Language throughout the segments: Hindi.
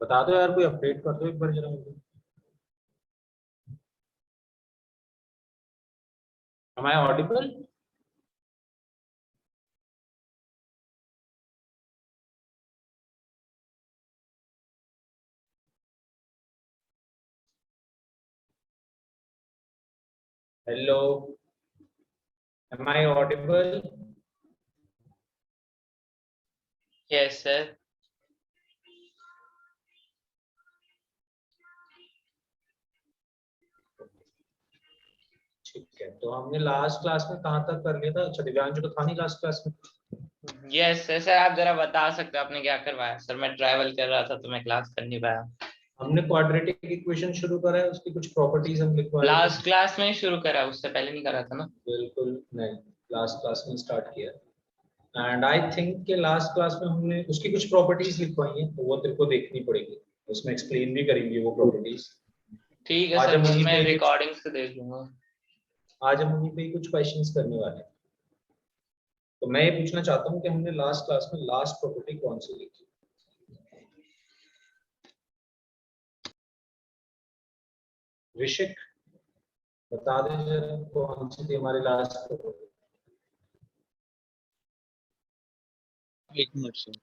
बता दो यार, कोई अपडेट कर दो एक बार जरा मुझे। Am I audible? Hello, am I audible? Yes, sir. ठीक है, तो हमने लास्ट क्लास में कहाँ तक कर लिया था? अच्छा, दिव्यांशु तो था नहीं लास्ट क्लास में। Yes sir. सर आप जरा बता सकते हो आपने क्या करवाया? सर मैं ट्रैवल कर रहा था तो मैं क्लास कर नहीं पाया। हमने क्वाड्रेटिक इक्वेशन शुरू करा है, उसकी कुछ प्रॉपर्टीज हम लिखवाए थे। लास्ट क्लास में ही शुरू करा, उससे पहले नहीं करा था ना? बिल्कुल नहीं, लास्ट क्लास में स्टार्ट किया। एंड आई थिंक कि लास्ट क्लास में हमने उसकी कुछ प्रॉपर्टीज लिखवाई हैं, तो वो तेरे को देखनी पड़ेगी, उसमें एक्सप्लेन भी करेंगे वो प्रॉपर्टीज। ठीक है आज सर, हम उन्हीं मैं पे कुछ रिकॉर्डिंग से देख लूंगा। आज हम उन्हीं पे कुछ क्वेश्चंस करने वाले हैं। तो मैं ये पूछना चाहता हूँ कि हमने लास्ट क्लास में लास्ट प्रॉपर्टी कौन सी लिखी? ऋषिक, बता दे जरा कौन सी थी हमारी लास्ट प्रॉपर्टी। एक मिनट सर।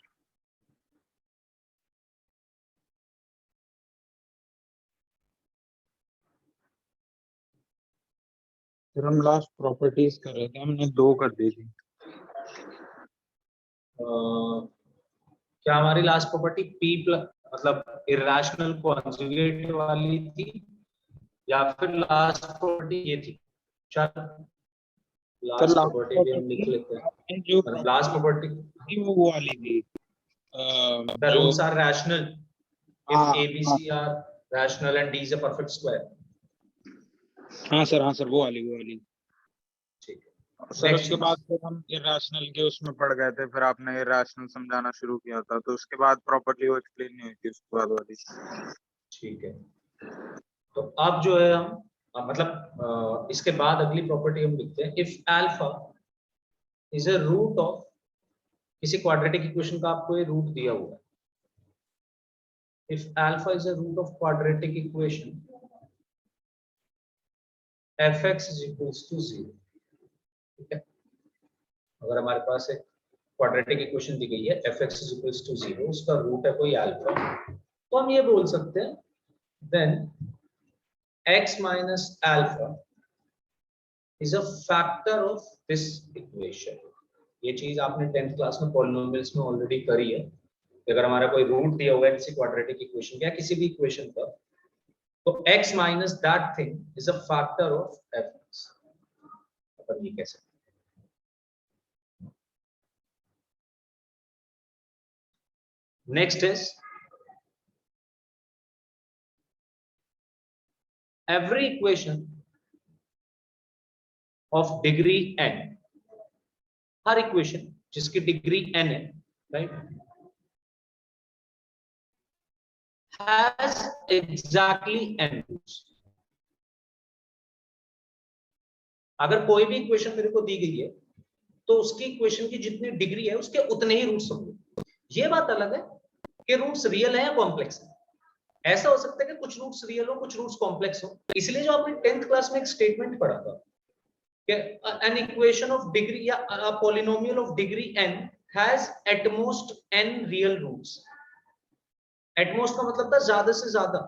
फिर हम लास्ट प्रॉपर्टीज कर रहे थे, हमने 2 कर दी थी। क्या हमारी लास्ट प्रॉपर्टी पी प्लस मतलब इरेशनल कॉन्जुगेट वाली थी, या फिर लास्ट प्रॉपर्टी ये थी? चल सर लास्ट लास्ट प्रॉपर्टी भी हम लिख प्रॉपर्टी लेते हैं। आपने जो लास्ट प्रॉपर्टी, थी वो वाली थी। the जो roots are rational if हाँ a b हाँ c are rational and d is a perfect square। हाँ सर वो वाली। ठीक है, सर नेक्स्ट उसके बाद फिर हम इरेशनल के उसमें पढ़ गए थे, फिर आपने इरेशनल समझाना शुरू किया था, तो उसके बाद प्रॉपर्टी वो एक्सप्लेन नहीं हुई थी उसके बाद वाली। ठीक है, तो अब जो है हम इसके बाद अगली प्रॉपर्टी हम लिखते हैं, if alpha is a root of किसी क्वाड्रेटिक इक्वेशन का, आपको ये रूट दिया हुआ है। If alpha is a root of quadratic equation fx is equals to 0। ठीक है, अगर हमारे पास एक क्वाड्रेटिक इक्वेशन दी गई है fx is equals to 0, उसका रूट है कोई अल्फा, तो हम ये बोल सकते हैं then x minus alpha is a factor of this equation। ये चीज आपने 10th क्लास में पॉलिनोमियल्स में ऑलरेडी करी है। अगर हमारा कोई रूट दिया हुआ है किसी क्वाड्रेटिक इक्वेशन या किसी भी इक्वेशन का, तो x minus that thing is a factor of fx। अपन ये कह सकते हैं। Next is every equation of degree n, her equation जिसकी डिग्री n है, right, has exactly n roots। अगर कोई भी इक्वेशन मेरे को दी गई है तो उसकी इक्वेशन की जितनी डिग्री है उसके उतने ही रूट्स होंगे। ये बात अलग है कि रूट्स रियल है या कॉम्प्लेक्स है। ऐसा हो सकता है कि कुछ रूट्स रियल हो, कुछ रूट्स कॉम्प्लेक्स हो। इसलिए जो आपने 10th क्लास में एक स्टेटमेंट पढ़ा था कि एन इक्वेशन ऑफ डिग्री या polynomial of degree n has at most n real roots. At most का मतलब था ज्यादा से ज्यादा,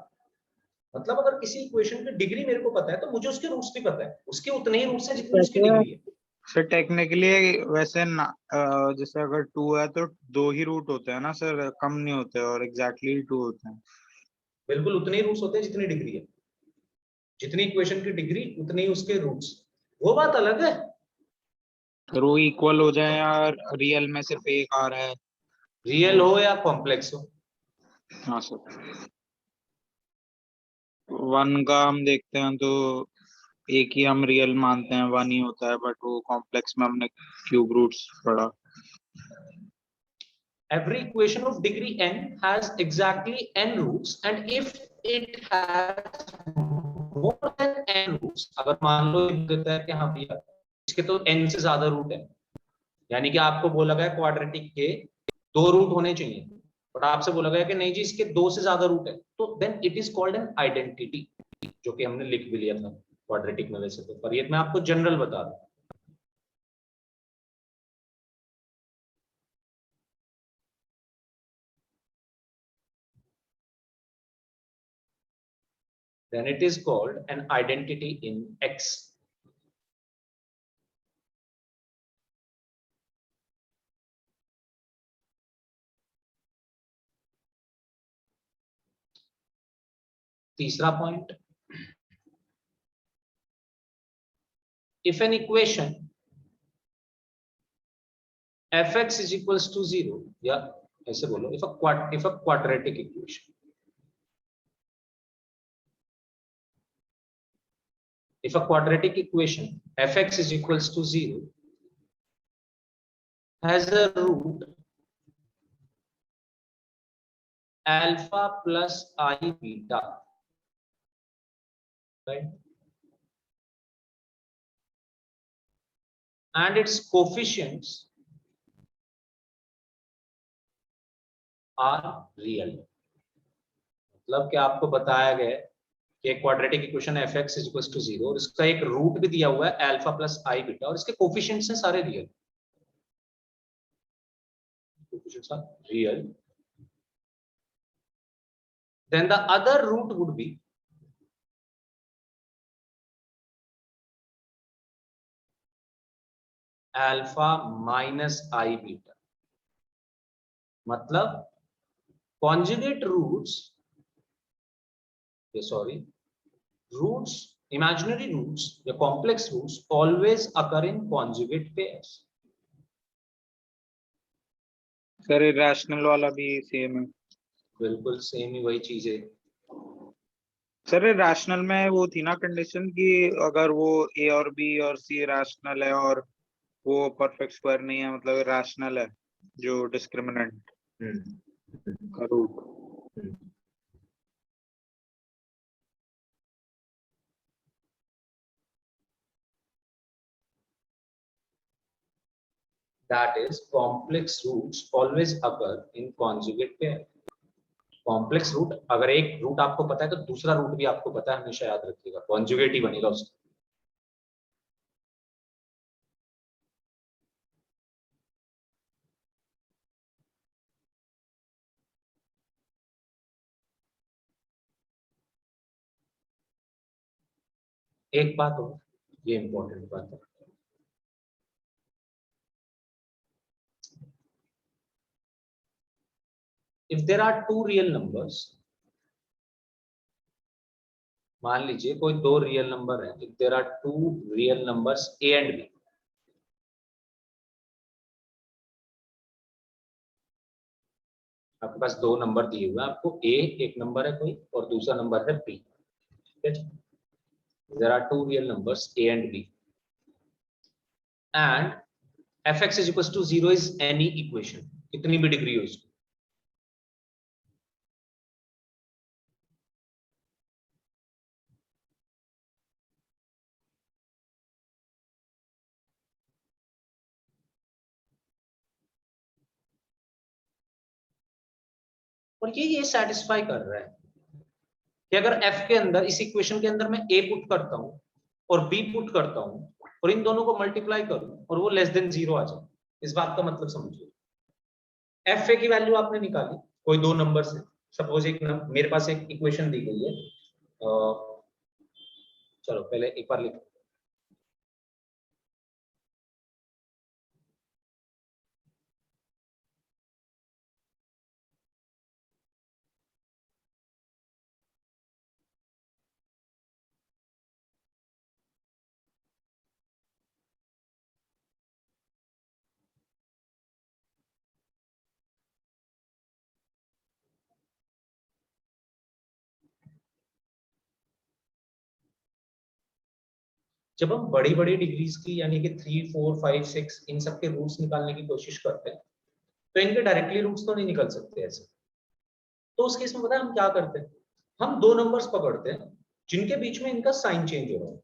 मतलब अगर किसी इक्वेशन की डिग्री मेरे को पता है तो मुझे उसके रूट्स भी पता है, उसके उतने ही रूट्स हैं जितनी उसकी डिग्री है। सर टेक्निकली वैसे ना, जैसे अगर 2 है तो 2 ही रूट होते हैं ना सर, कम नहीं होते, और एग्जैक्टली 2 होते हैं। बिल्कुल उतने ही रूट्स होते हैं जितनी डिग्री है, जितनी इक्वेशन की डिग्री उतने ही उसके रूट्स। वो बात अलग है फिर वो इक्वल हो जाए या रियल में सिर्फ एक आ रहा है। रियल हो या कॉम्प्लेक्स हो। हाँ सर, 1 का हम देखते हैं तो एक ही हम रियल मानते हैं, 1 ही होता है, बट वो कॉम्प्लेक्स में हमने क्यूब रूट्स पढ़ा। Every equation of degree n has exactly n roots, and if it has more than n roots, अगर मान लो देता है कि हाँ भैया इसके तो n से ज्यादा रूट है, यानी कि आपको बोला गया क्वाड्रेटिक के 2 रूट होने चाहिए, और आपसे बोला गया कि नहीं जी इसके 2 से ज्यादा रूट है, तो then it is called an identity, जो कि हमने लिख भी लिया था क्वाड्रेटिक में वैसे तो, पर ये मैं आपको जनरल बता रहा हूं। Then it is called an identity in X. तीसरा point, if an equation fx is equals to 0, या ऐसे बोलो, if a quadratic equation, if a quadratic equation fx is equals to 0 has a root alpha plus I beta, right, and its coefficients are real. मतलब कि आपको बताया गया है कि quadratic equation fx is equals to 0 और इसका एक रूट भी दिया हुआ है अल्फा प्लस आई बीटा और इसके कोफिशिएंट्स हैं सारे real, coefficients are real, then the other root would be alpha minus I beta. मतलब conjugate roots, roots, imaginary roots या complex roots always occur in conjugate pairs. Sir irrational वाला भी सेम है? बिल्कुल सेम ही वही चीज है सर इरेशनल में वो थी ना कंडीशन कि अगर वो ए और बी और सी इरेशनल है और वो परफेक्ट स्क्वायर नहीं है, मतलब इरेशनल है जो डिस्क्रिमिनेंट का root. that is complex roots always occur in conjugate pair. Complex root, अगर एक रूट आपको पता है तो दूसरा रूट भी आपको पता है, हमेशा याद रखिएगा, कॉन्जुगेट ही बनेगा उसका। एक बात हो, ये इंपॉर्टेंट बात है, if there are two real numbers, मान लीजिए कोई दो रियल नंबर है, if there are two real numbers a and b, आपके पास दो नंबर दिए हुए हैं, आपको a एक नंबर है कोई और दूसरा नंबर है b, ठीक है, there are two real numbers a and b and fx is equals to 0 is any equation, कितनी भी डिग्री हो इसको, और ये सेटिस्फाई कर रहा है कि अगर f के अंदर, इस इक्वेशन के अंदर मैं a पुट करता हूं और b पुट करता हूं और इन दोनों को मल्टीप्लाई करूं और वो लेस देन 0 आ जाए, इस बात का मतलब समझिए, एफ ए की वैल्यू आपने निकाली कोई दो नंबर से, सपोज एक मेरे पास एक इक्वेशन दी गई है, चलो पहले एक बार लिखो, जब हम बड़ी बड़ी डिग्रीज की यानी कि 3, 4, 5, 6 इन सब के रूट्स निकालने की कोशिश करते हैं तो इनके डायरेक्टली रूट्स तो नहीं निकल सकते ऐसे, तो उस केस में पता है हम क्या करते हैं, हम दो नंबर्स पकड़ते हैं जिनके बीच में इनका साइन चेंज हो रहा है,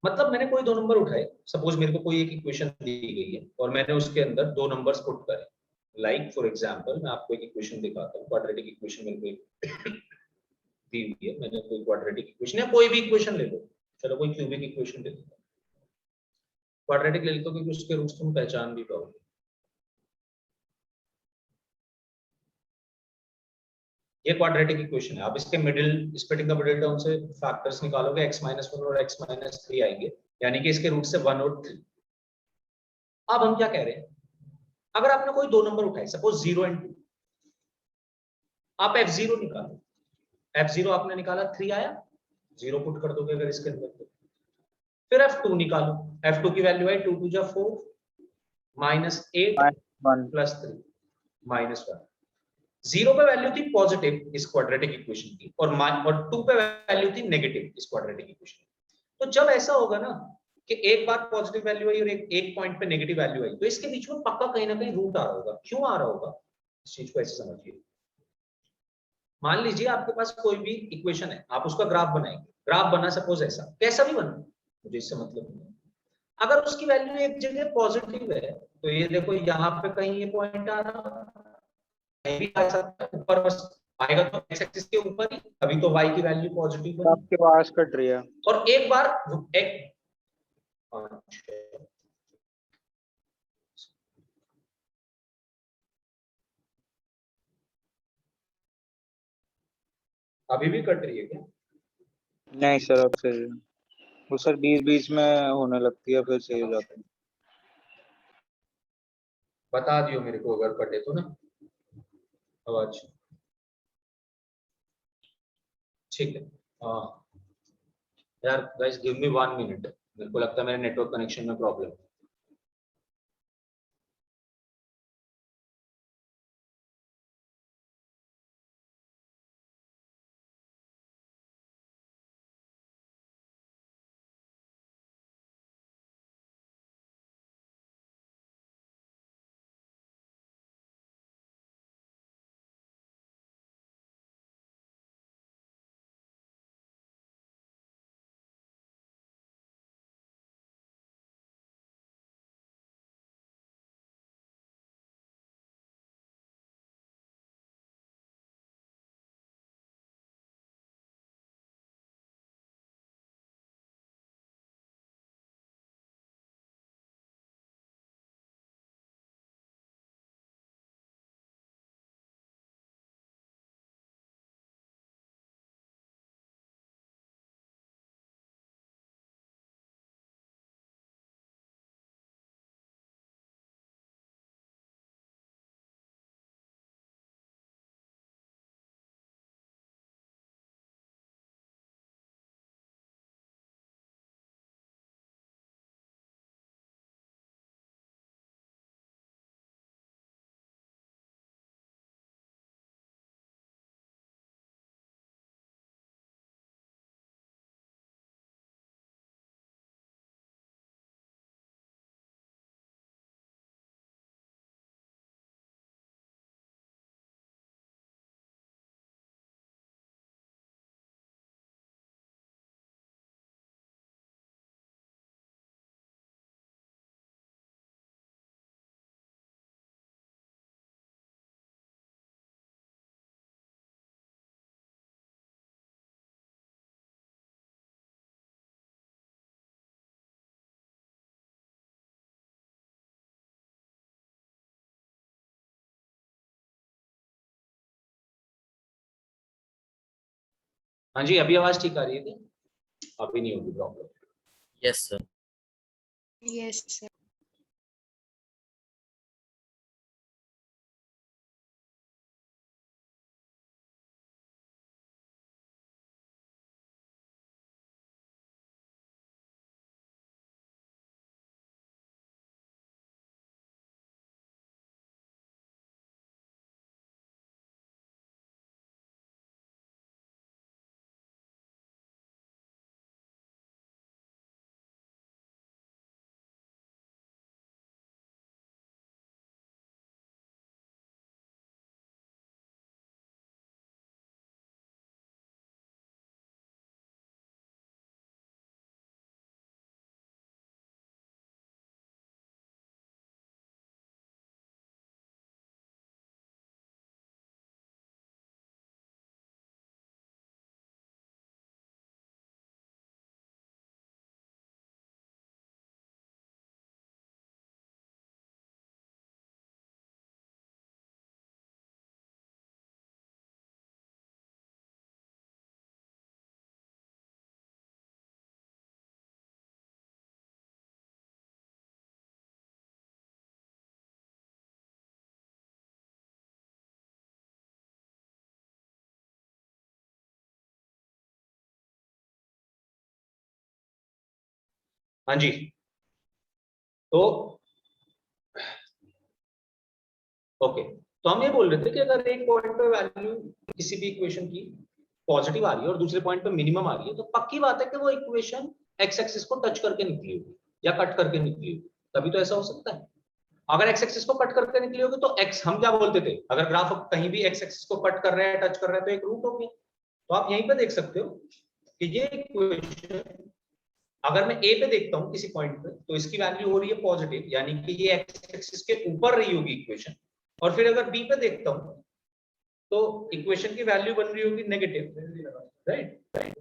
मतलब मैंने कोई दो नंबर उठाए, सपोज मेरे को कोई एक इक्वेशन दी गई है और मैंने उसके अंदर दो नंबर्स पुट करे, लाइक फॉर एग्जांपल मैं आपको एक इक्वेशन दिखाता हूँ, क्वाड्रेटिक इक्वेशन मेरे को दी हुई है, मैंने कोई क्वाड्रेटिक इक्वेशन या कोई भी इक्वेशन ले लो, चलो कोई क्यूबिक इक्वेशन ले लो, क्वाड्रेटिक ले लो क्योंकि उसके रूट्स तुम पहचान भी पाओगे। ये क्वाड्रेटिक इक्वेशन है, आप इसके middle splitting the middle term से फैक्टर्स निकालोगे, x-1 और x-3 आएंगे, यानी कि इसके रूट से 1 और 3। अब हम क्या कह रहे हैं, अगर आपने कोई दो नंबर उठाए, सपोज 0 और 2, आप f0 निकालो, f0 आपने निकाला 3 आया, 0 पुट कर दोगे अगर इसके अंदर तो। फिर f2 निकालो, f2 की वैल्यू है 2 2 जा 4 -8 1 +3 -1। 0 पे वैल्यू थी पॉजिटिव इस क्वाड्रेटिक इक्वेशन की, और 2 पे वैल्यू थी नेगेटिव इस क्वाड्रेटिक इक्वेशन की। तो जब ऐसा होगा ना कि एक बार पॉजिटिव वैल्यू आई और एक पॉइंट पे नेगेटिव वैल्यू आई, तो इसके बीच में पक्का कहीं ना कहीं रूट आ रहा होगा। क्यों आ रहा होगा, इस चीज को ऐसे समझिए। मान लीजिए आपके पास कोई भी इक्वेशन है, आप उसका ग्राफ बनाएंगे, ग्राफ बना सपोज ऐसा, कैसा भी बना, मुझे इससे मतलब नहीं है। अगर उसकी वैल्यू एक जगह पॉजिटिव है, तो ये देखो यहाँ पे कहीं ये पॉइंट आ रहा है, भी आ सकता है ऊपर, बस आएगा तो एक्स एक्सिस के ऊपर ही, तभी तो वाई की वैल्यू पॉजिटिव बनी। आपके आवाज कट रही है। और एक बार एक अभी भी कट रही है क्या? नहीं सर, अब सही है। वो सर बीच बीच में होने लगती है, फिर सही हो जाता है। बता दियो मेरे को अगर कटे तो ना आवाज। ठीक है, हाँ यार गाइस गिव मी 1 मिनट, मेरे को लगता है मेरे नेटवर्क कनेक्शन में प्रॉब्लम है। हाँ जी, अभी आवाज ठीक आ रही है क्या? अभी नहीं होगी प्रॉब्लम। Yes sir. Yes. हाँ जी, तो ओके, तो हम ये बोल रहे थे कि अगर एक पॉइंट पे वैल्यू किसी भी इक्वेशन की पॉजिटिव आ रही है और दूसरे पॉइंट पे मिनिमम आ रही है, तो पक्की बात है कि वो इक्वेशन एक्स एक्सिस को टच करके निकली होगी या कट करके निकली होगी, तभी तो ऐसा हो सकता है। अगर एक्स एक्सिस को कट करके निकली होगी तो एक्स, हम क्या बोलते थे, अगर ग्राफ कहीं भी एक्स एक्सिस को कट कर रहा है, टच कर रहा है, तो एक रूट हो गया। तो आप यहीं पे देख सकते हो कि ये इक्वेशन अगर मैं ए पे देखता हूं किसी पॉइंट पे, तो इसकी वैल्यू हो रही है पॉजिटिव, यानी कि ये एक्स एक्सिस के ऊपर रही होगी इक्वेशन। और फिर अगर बी पे देखता हूं तो इक्वेशन की वैल्यू बन रही होगी नेगेटिव, राइट।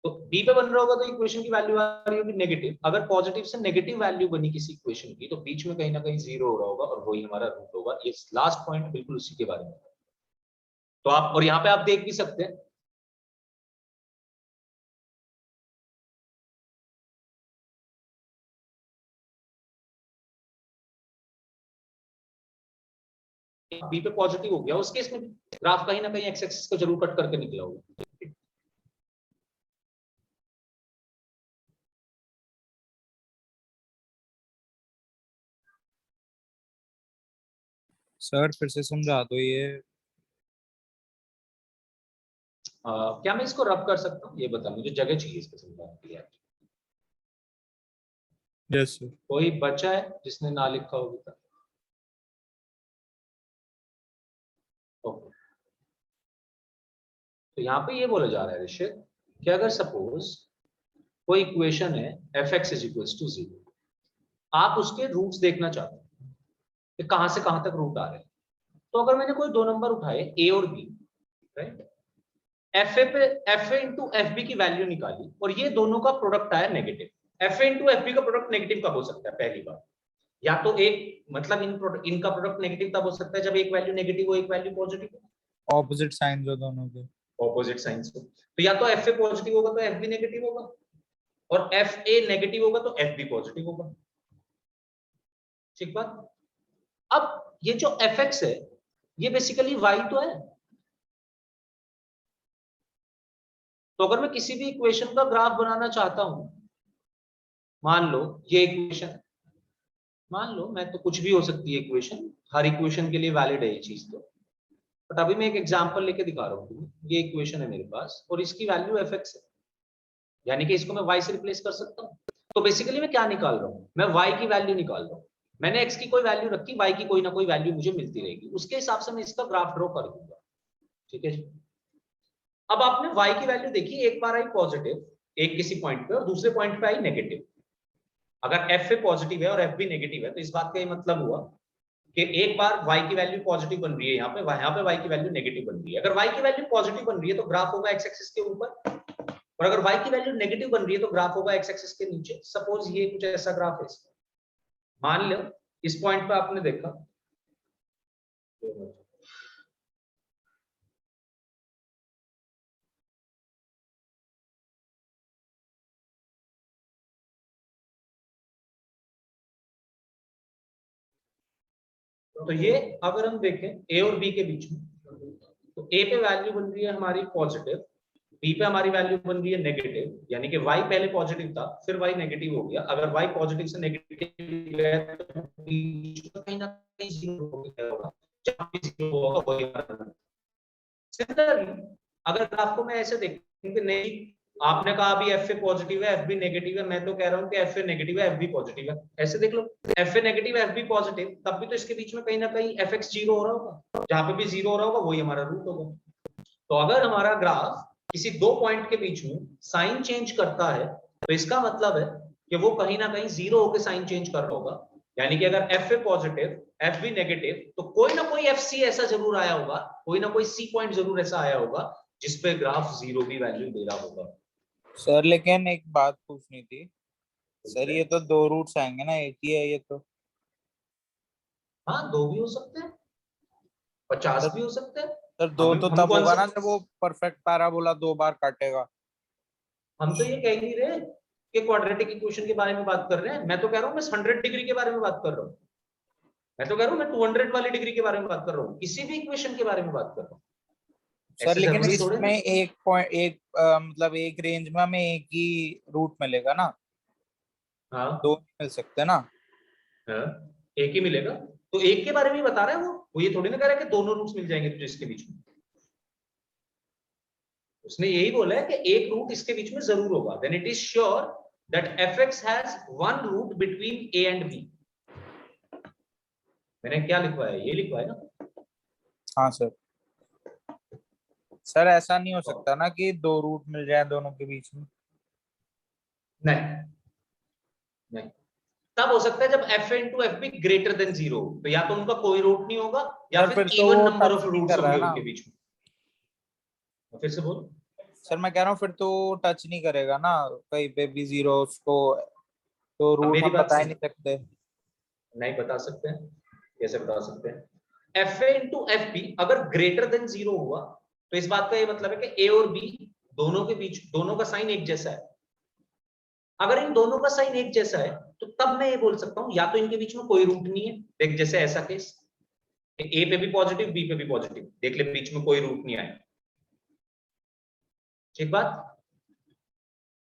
तो बी पे बन रहा होगा तो इक्वेशन की वैल्यू आ रही होगी नेगेटिव। अगर पॉजिटिव से नेगेटिव वैल्यू बनी किसी इक्वेशन की, तो बीच में कहीं ना कहीं जीरो हो रहा होगा और वही हमारा रूट होगा। ये लास्ट पॉइंट बिल्कुल उसी के बारे में। तो आप, और यहाँ पे आप देख भी सकते हैं बी पे पॉजिटिव हो गया, उस केस में ग्राफ कहीं ना कहीं एक्स एक्सिस को जरूर कट करके निकला होगा। सर फिर से समझा दो ये। क्या मैं इसको रब कर सकता हूँ? ये बता, मुझे जगह चाहिए इसको समझाने के लिए। Yes sir. कोई बच्चा है जिसने ना लिखा हो अभी तक? ओके, तो यहाँ पे ये बोला जा रहा है ऋषित कि अगर सपोज कोई इक्वेशन है f x is equals to 0, आप उसके रूट्स देखना चाहते हैं कि कहां से कहां तक रूट आ रहे हैं। तो अगर मैंने कोई दो नंबर उठाए ए और बी, राइट, एफ ए पे f a into f b की वैल्यू निकाली और ये दोनों का प्रोडक्ट आया negative. F a into f b का प्रोडक्ट नेगेटिव कब हो सकता है? पहली बार, या तो एक मतलब इनका प्रोडक्ट नेगेटिव तब हो सकता है जब एक वैल्यू नेगेटिव हो, एक वैल्यू पॉजिटिव हो। ऑपोजिट साइंस हो दोनों के। ऑपोजिट साइंस हो, तो या तो एफ ए पॉजिटिव होगा तो एफ बी नेगेटिव होगा, और एफ ए नेगेटिव होगा तो एफ बी पॉजिटिव होगा। ठीक बात। अब ये जो एफ एक्स है ये बेसिकली वाई तो है। तो अगर मैं किसी भी इक्वेशन का ग्राफ बनाना चाहता हूं, मान लो ये इक्वेशन, मान लो मैं तो कुछ भी हो सकती है इक्वेशन, हर इक्वेशन के लिए वैलिड है ये चीज तो, बट अभी मैं एक एग्जांपल लेके दिखा रहा हूं। ये इक्वेशन है मेरे पास और इसकी वैल्यू एफ एक्स है, यानी कि इसको मैं y से रिप्लेस कर सकता हूँ। तो बेसिकली मैं क्या निकाल रहा हूँ? मैं y की वैल्यू निकाल रहा हूँ। मैंने x की कोई वैल्यू रखी, y की कोई ना कोई वैल्यू मुझे मिलती रहेगी, उसके हिसाब से मैं इसका ग्राफ ड्रॉ कर दूंगा। ठीक है जी। अब आपने y की वैल्यू देखी, एक बार आई पॉजिटिव एक किसी पॉइंट पे और दूसरे पॉइंट पे आई नेगेटिव। अगर f पे पॉजिटिव है और f भी नेगेटिव है तो इस बात का ये मतलब हुआ कि एक बार y की वैल्यू पॉजिटिव बन रही है, यहाँ पे y की वैल्यू नेगेटिव बन रही है। अगर y की वैल्यू पॉजिटिव बन रही है तो ग्राफ होगा x एक्सिस के ऊपर, और अगर y की वैल्यू नेगेटिव बन रही है तो ग्राफ होगा x एक्सिस के नीचे। सपोज ये कुछ ऐसा ग्राफ है इसका। मान लो इस पॉइंट पे आपने देखा, तो ये अगर हम देखें a और b के बीच में, तो a पे वैल्यू बन रही है हमारी पॉजिटिव, b पे हमारी वैल्यू बन रही है नेगेटिव, यानी कि y पहले पॉजिटिव था फिर y नेगेटिव हो गया। अगर y पॉजिटिव से नेगेटिव गया तो बीच में कहीं ना कहीं जीरो हो गया होगा, जहां भी जीरो होगा वही। सिमिलरली अगर ग्राफ को मैं ऐसे देखूं कि नहीं, आपने कहा अभी एफ ए पॉजिटिव है एफ बी नेगेटिव है, मैं तो कह रहा हूं कि एफ ए नेगेटिव है एफ बी पॉजिटिव है, ऐसे देख लो F A negative F B positive, तब भी तो इसके बीच में कहीं ना कहीं एफ एक्स जीरो हो रहा होगा, जहां पे भी जीरो हो रहा होगा वही हमारा रूट होगा। तो अगर हमारा ग्राफ किसी दो पॉइंट के बीच में साइन चेंज करता है तो इसका मतलब है कि वो कहीं ना कहीं जीरो होकर साइन चेंज कर रहा होगा, यानी कि अगर एफ ए पॉजिटिव एफ बी नेगेटिव तो कोई ना कोई एफ सी ऐसा जरूर आया होगा, कोई ना कोई सी पॉइंट जरूर ऐसा आया होगा जिसपे ग्राफ जीरो भी वैल्यू दे रहा होगा। सर लेकिन एक बात पूछनी थी सर, ये तो दो रूट्स आएंगे ना, एक ही है ये तो। हाँ, दो भी हो सकते हैं, 50 सर, भी हो सकते हैं। सर दो तो हम तब कौन होगा सा, ना जब वो परफेक्ट पैराबोला दो बार काटेगा। हम तो ये कह नहीं रहे कि क्वाड्रेटिक इक्वेशन के बारे में बात कर रहे हैं, मैं तो कह रहा हूँ मैं 100 डिग्री के बारे में बात कर रहा हूँ, मैं तो कह रहा हूँ मैं 200 वाली डिग्री के बारे में बात कर रहा हूँ, किसी भी इक्वेशन के बारे में बात कर रहा हूँ। सर ऐसे लेकिन जरूरी थोड़े इसमें ना। एक पॉइंट एक मतलब एक रेंज में हमें एक ही रूट मिलेगा ना, हाँ दो नहीं मिल सकते ना। हाँ, एक ही मिलेगा। तो एक के बारे में ही बता रहा है वो ये थोड़ी ना कह रहा है कि दोनों रूट्स मिल जाएंगे तुझे इसके बीच में। उसने यही बोला है कि एक रूट इसके बीच में जरूर होगा। Then it is sure that fx has one root between a and b। मैंने क्या लिखवाया है, ये लिखवाया ना। हाँ सर। सर ऐसा नहीं हो सकता ना कि दो रूट मिल जाए दोनों के बीच में। नहीं नहीं, तब हो सकता है जब f into f be greater than 0, तो या तो उनका कोई रूट नहीं होगा या सर फिर फिर तो इवन वो नंबर टच ऑफ नहीं रूट्स कर रहा होंगे है ना। उनके बीच में। फिर से बोलो। सर मैं कह रहा हूँ फिर तो टच नहीं करेगा ना कहीं पे भी जीरो उसको, तो अब रूट मेरी हम बात बता ही सुन, नहीं सकते। नहीं बता सकते हैं। कैसे बता सकते हैं? F a into f b अगर ग्रेटर देन 0 हुआ तो इस बात का ये मतलब है कि ए और बी दोनों के बीच दोनों का साइन एक जैसा है। अगर इन दोनों का साइन एक जैसा है तो तब मैं ये बोल सकता हूं या तो इनके बीच में कोई रूट नहीं है। देख जैसे ऐसा केस, ए पे भी पॉजिटिव बी पे भी पॉजिटिव, देख ले बीच में कोई रूट नहीं आया। ठीक बात।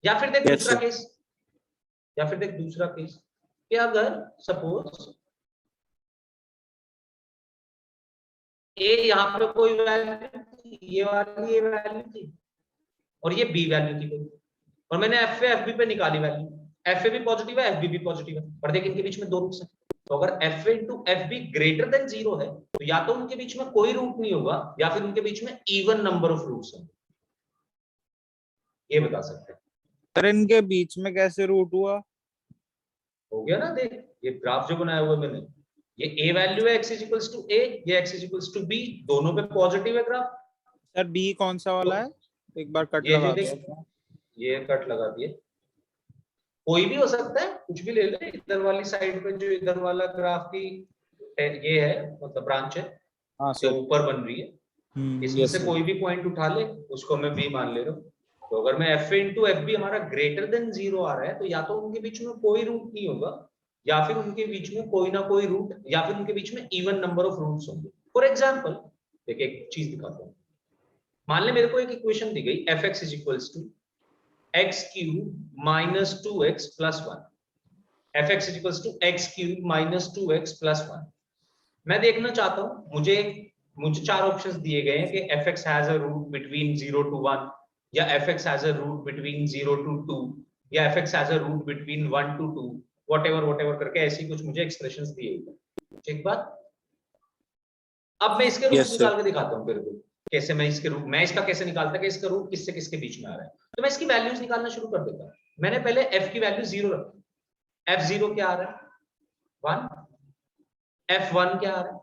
या फिर देख यस दूसरा सर। केस, या फिर देख दूसरा केस कि अगर सपोज ए यहां पे कोई वैल्यू, ये वाली ए वैल्यू थी और ये बी वैल्यू थी कोई, और मैंने एफ एफ बी पे निकाली वैल्यू, एफ ए भी पॉजिटिव है एफ बी भी पॉजिटिव है, पर देख इनके बीच में दो रूट्स हैं। तो अगर f a into f be greater than 0 है तो या तो उनके बीच में कोई रूट नहीं होगा या फिर उनके बीच में इवन नंबर ऑफ रूट्स होंगे। ये बता सकते हैं। सर इनके बीच में कैसे रूट हुआ? हो गया ना, देख ये ग्राफ जो बनाया हुआ है मैंने, ये ए वैल्यू है x इक्वल्स टू ए, ये x इक्वल्स टू बी, दोनों पे पॉजिटिव है ग्राफ। सर बी कौन सा तो वाला है? एक बार कट ये जो लगा देख, दो। ये कट लगा दिए, कोई भी हो सकता है, कुछ भी ले ले। इधर वाली साइड पे जो इधर वाला ग्राफ की ये है मतलब ब्रांच है हाँ जो सर। ऊपर बन रही है, इसमें यस से सर। कोई भी पॉइंट उठा ले, उसको मैं बी मान ले रहा हूँ। तो अगर मैं एफ इंटू एफ बी हमारा ग्रेटर देन 0 आ रहा है तो या तो उनके बीच में कोई रूट नहीं होगा या फिर उनके बीच में कोई ना कोई रूट या फिर उनके बीच में इवन नंबर ऑफ रूट्स होंगे। फॉर एग्जाम्पल देखिए एक चीज दिखाता हूँ। मान ले मेरे को एक इक्वेशन दी गई f x is equals to x cube minus 2x plus 1, f x is equals to x cube minus 2x plus 1। मैं देखना चाहता हूं, मुझे चार ऑप्शंस दिए गए हैं कि fx has a root between 0 to 1, या fx has a root between 0 to 2, या fx has a root between 1 to 2, whatever करके ऐसी कुछ मुझे एक्सप्रेशंस दिए गए। ठीक बात। अब मैं इसके रूट यस सर। निकाल के दिखाता हूं तेरे को, कैसे मैं इसके रूट, मैं इसका कैसे निकालता कि इसका रूट किससे किसके बीच में आ रहा है। तो मैं इसकी वैल्यूज निकालना शुरू कर देता हूं। मैंने पहले f की वैल्यू 0 रखी, f0 क्या आ रहा है 1, f1 क्या आ रहा है,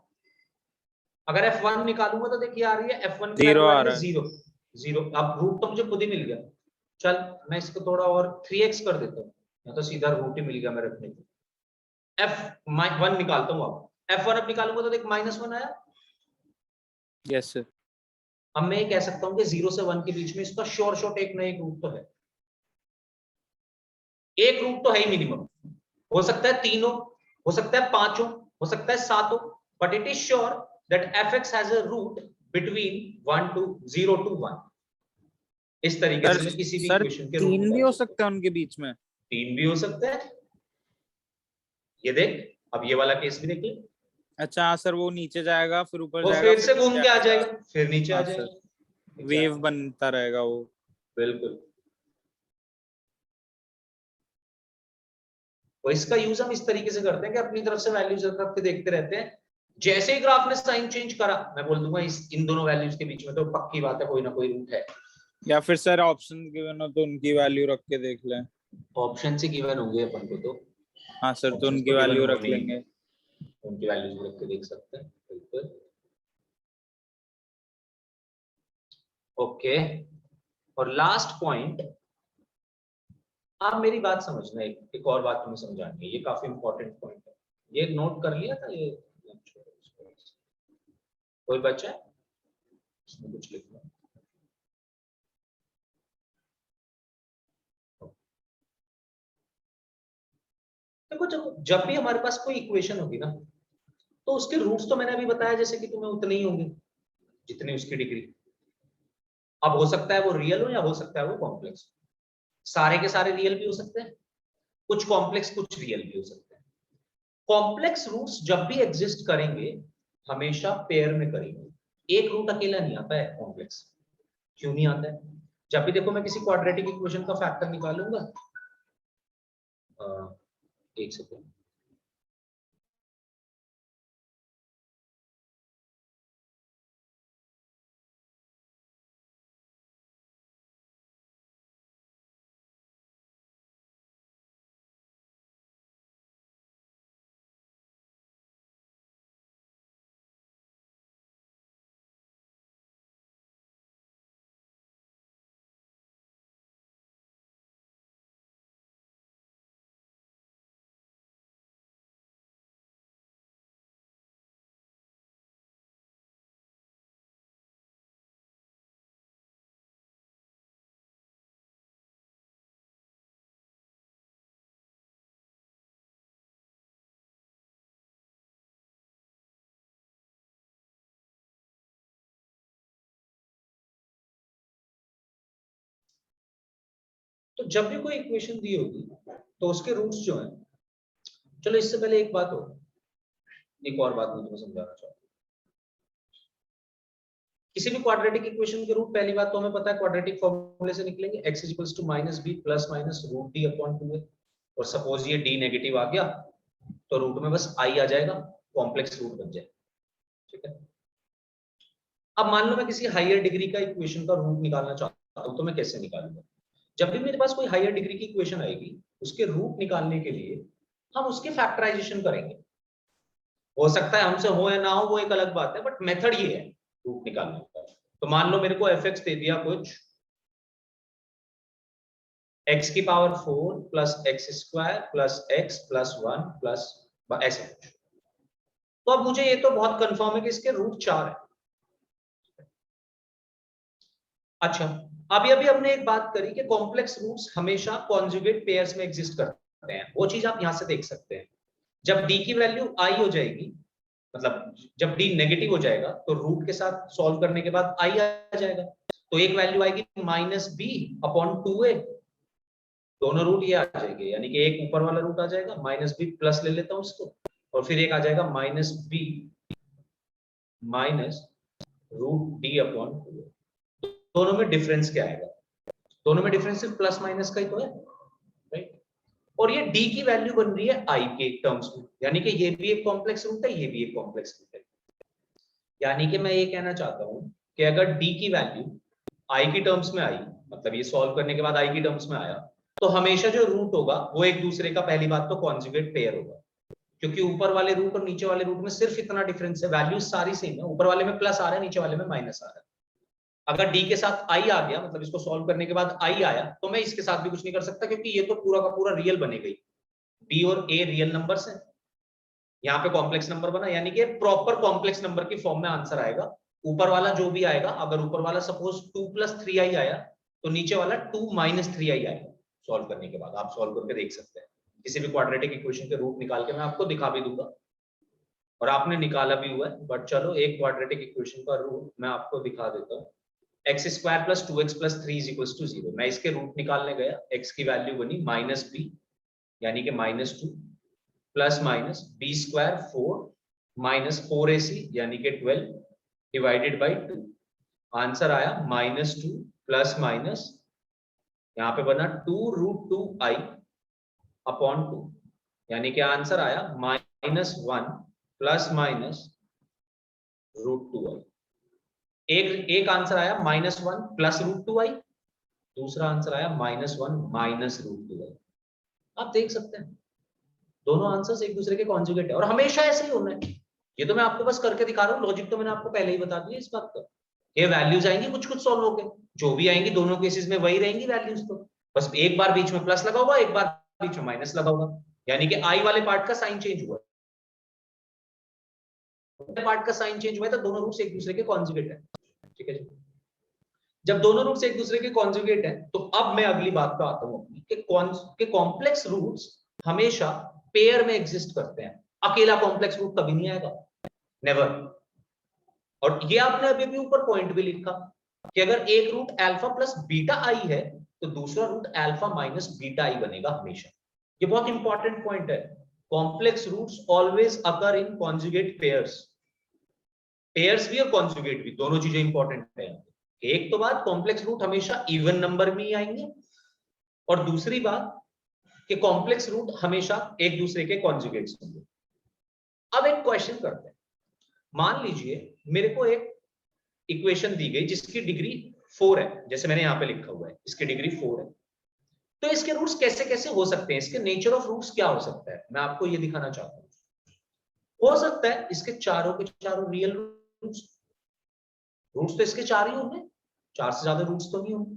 अगर f1 निकालूंगा तो देखिए आ रही है f1 की जीरो वैल्यू आ आ रही है रहा है। 0 0। अब रूट तो मुझे खुद ही मिल गया, चल मैं इसको थोड़ा और 3x कर देता हूँ, या तो सीधा रूट ही मिल गया मेरे रखने को। f1 निकालता हूँ, अब f1 अब निकालूंगा तो देख -1 आया। Yes sir. अब मैं ये कह सकता हूँ कि 0 से 1 के बीच में इसका श्योर शॉट एक ना एक रूट तो है, एक रूट तो है ही मिनिमम। हो सकता है 3 हो सकता है 5 हो सकता है 7 but it is sure that fx has a root between 1 to 0 to 1। इस तरीके सर से मैं किसी भी सर इक्वेशन के रूट तीन भी निकाल हो सकता हूं। सकते हैं उनके बीच में। 3 भी हो सकता है, ये देख अब ये वाला केस भी देख ले, अच्छा हाँ सर, वो नीचे जाएगा फिर ऊपर वो जाएगा फिर फिर से घूम नीचे के आ आएगा। जाएगा फिर नीचे आ हाँ जाएगा, सर, नीचे आ वेव जाएगा। बनता रहेगा वो। बिल्कुल। तो इसका यूज हम इस तरीके से करते हैं कि अपनी तरफ से वैल्यूज रख के देखते रहते हैं। जैसे ही ग्राफ ने साइन चेंज करा मैं बोल दूंगा इन दोनों वैल्यूज के बीच में तो पक्की बात है कोई ना कोई रूट है। या फिर सर ऑप्शन गिवन हो तो उनकी वैल्यू रख के देख लें। ऑप्शन से गिवन होंगे अपन को, तो हाँ सर, तो ऑप्शंस उनकी तो गिवन वैल्यू हो रख नहीं, लेंगे। उनकी वैल्यूज रख के देख सकते हैं। बिल्कुल ओके। और लास्ट पॉइंट, आप मेरी बात समझना, एक और बात तुम्हें समझानी है, ये काफी इंपॉर्टेंट पॉइंट है। ये नोट कर लिया था ये, कोई बच्चा है इसमें कुछ लिखना? देखो जब भी हमारे पास कोई इक्वेशन होगी ना तो उसके रूट्स तो मैंने अभी बताया जैसे कि तुम्हें उतने ही होंगे जितनी उसकी डिग्री। अब हो सकता है वो रियल हो या हो सकता है वो कॉम्प्लेक्स। सारे के सारे रियल भी हो सकते हैं, कुछ कॉम्प्लेक्स कुछ रियल भी हो सकते हैं। कॉम्प्लेक्स रूट्स जब भी एग्जिस्ट करेंगे हमेशा पेयर में करेंगे, एक रूट अकेला नहीं आता है कॉम्प्लेक्स। क्यों नहीं आता है? जब भी देखो मैं किसी क्वाड्रेटिक इक्वेशन का फैक्टर निकालूंगा, एक सेकेंड, तो जब भी कोई इक्वेशन दी होगी तो उसके रूट्स जो हैं, चलो इससे पहले एक बात हो, एक और बात मैं तुम्हें समझाना चाहूँ। किसी भी क्वाड्रेटिक इक्वेशन के रूट पहली बात तो हमें पता है क्वाड्रेटिक फॉर्मूले से निकलेंगे, x equals to minus b plus minus root d upon 2a। और सपोज ये d नेगेटिव आ गया तो रूट में बस i आ जाएगा, कॉम्प्लेक्स रूट बन जाए। ठीक है, अब मान लो मैं किसी हायर डिग्री का इक्वेशन का रूट निकालना चाहता हूं तो मैं कैसे निकालूंगा? जब भी मेरे पास कोई हायर डिग्री की इक्वेशन आएगी उसके रूट निकालने के लिए हम उसके फैक्टराइजेशन करेंगे। हो सकता है हमसे हो या ना हो वो एक अलग बात है, बट मेथड ये है रूट निकालने का। तो मान लो मेरे को fx दे दिया कुछ x की power 4 plus x square plus x plus 1 plus ऐसे कुछ। तो अब मुझे ये तो बहुत कंफर्म है कि इसके रूट 4 है। अच्छा, अभी अभी हमने एक बात करी कि कॉम्प्लेक्स रूट्स हमेशा कॉन्जुगेट पेयर्स में एग्जिस्ट करते हैं। वो चीज आप यहां से देख सकते हैं। जब d की वैल्यू i हो जाएगी, मतलब जब d नेगेटिव हो जाएगा तो रूट के साथ सॉल्व करने के बाद i आ जाएगा। तो एक वैल्यू आएगी माइनस बी अपॉन 2a, दोनों रूट ये आ जाएंगे, यानी कि एक ऊपर वाला रूट आ जाएगा माइनस बी प्लस ले लेता हूं उसको, और फिर एक आ जाएगा minus b minus root d upon 2a। दोनों में डिफरेंस क्या आएगा? दोनों में डिफरेंस सिर्फ प्लस माइनस का ही तो है, राइट? और ये d की वैल्यू बन रही है i के टर्म्स में, यानी कि ये भी एक कॉम्प्लेक्स रूट है, ये भी एक कॉम्प्लेक्स रूट है। यानी कि मैं ये कहना चाहता हूं कि अगर d की वैल्यू i की टर्म्स में आई, मतलब ये सॉल्व करने के बाद i की टर्म्स में आया, तो हमेशा जो रूट होगा वो एक दूसरे का पहली बात तो कॉन्जुगेट पेयर होगा, क्योंकि ऊपर वाले रूट और नीचे वाले रूट में सिर्फ इतना डिफरेंस है, वैल्यूज सारी सेम है, ऊपर वाले में प्लस आ रहा है, नीचे वाले में माइनस आ रहा है। अगर d के साथ i आ गया, मतलब इसको सॉल्व करने के बाद i आया, तो मैं इसके साथ भी कुछ नहीं कर सकता, क्योंकि ये तो पूरा का पूरा रियल बनेगा। b और a रियल नंबर्स हैं, यहाँ पे कॉम्प्लेक्स नंबर बना, यानी कि प्रॉपर कॉम्प्लेक्स नंबर की फॉर्म में आंसर आएगा। ऊपर वाला जो भी आएगा, अगर ऊपर वाला सपोज 2 + 3i आया तो नीचे वाला 2 - 3i आएगा। सॉल्व करने के बाद आप सॉल्व करके देख सकते हैं, किसी भी क्वाड्रेटिक इक्वेशन के रूट निकाल के मैं आपको दिखा भी दूंगा, और आपने निकाला भी हुआ है। बट चलो एक क्वाड्रेटिक इक्वेशन का रूट मैं आपको दिखा देता हूँ। x² + 2x + 3 = 0। मैं इसके रूट निकालने गया, x की वैल्यू बनी -b यानी कि -2 plus minus b² 4 minus 4ac यानी कि 12 डिवाइडेड बाई 2। आंसर आया -2 प्लस माइनस, यहाँ पे बना 2√2i अपॉन 2, यानी कि आंसर आया -1 प्लस माइनस √2i। एक आंसर आया -1 प्लस √2i, दूसरा आंसर आया -1 माइनस √2i। आप देख सकते हैं दोनों आंसर्स एक दूसरे के कॉन्जुगेट है, और हमेशा ऐसे ही होना है। ये तो मैं आपको बस करके दिखा रहा हूँ, लॉजिक तो मैंने आपको पहले ही बता दिया इस बात का। ये वैल्यूज आएंगी कुछ कुछ सॉल्व होके, जो भी आएंगी दोनों केसेस में वही रहेंगी वैल्यूज, तो बस एक बार बीच में प्लस लगा होगा, एक बार बीच में माइनस लगा होगा, यानी कि आई वाले पार्ट का साइन चेंज हुआ, पार्ट का साइन चेंज हुआ है, तो दोनों रूट्स एक दूसरे के कॉन्जुगेट है। ठीक है जी, जब दोनों रूट्स एक दूसरे के कॉन्जुगेट है तो अब मैं अगली बात पे आता हूँ अपनी कि कॉम्प्लेक्स रूट्स हमेशा पेयर में एग्जिस्ट करते हैं, अकेला कॉम्प्लेक्स रूट कभी नहीं आएगा, नेवर। और ये आपने अभी भी ऊपर पॉइंट भी लिखा कि अगर एक रूट अल्फा प्लस बीटा आई है तो दूसरा रूट अल्फा माइनस बीटा आई बनेगा हमेशा। ये बहुत इंपॉर्टेंट पॉइंट है। कॉम्प्लेक्स रूट्स ऑलवेज अकर इन कॉन्जुगेट पेयर्स। पेयर्स भी और कॉन्जुगेट भी, दोनों चीजें इंपॉर्टेंट है। एक तो बात, कॉम्प्लेक्स रूट हमेशा इवन नंबर में ही आएंगे, और दूसरी बात कि कॉम्प्लेक्स रूट हमेशा एक दूसरे के कॉन्जुगेट्स होंगे। अब एक क्वेश्चन करते हैं। मान लीजिए मेरे को एक इक्वेशन दी गई जिसकी डिग्री 4 है, जैसे मैंने यहां पे लिखा हुआ है, इसकी डिग्री 4 है। तो इसके रूट्स कैसे कैसे हो सकते हैं, इसके नेचर ऑफ रूट्स क्या हो सकता है, मैं आपको ये दिखाना चाहता हूं। हो सकता है इसके चारों के चारों रियल रूट्स, रूट्स तो इसके चार ही होंगे, चार से ज्यादा रूट्स तो नहीं होंगे।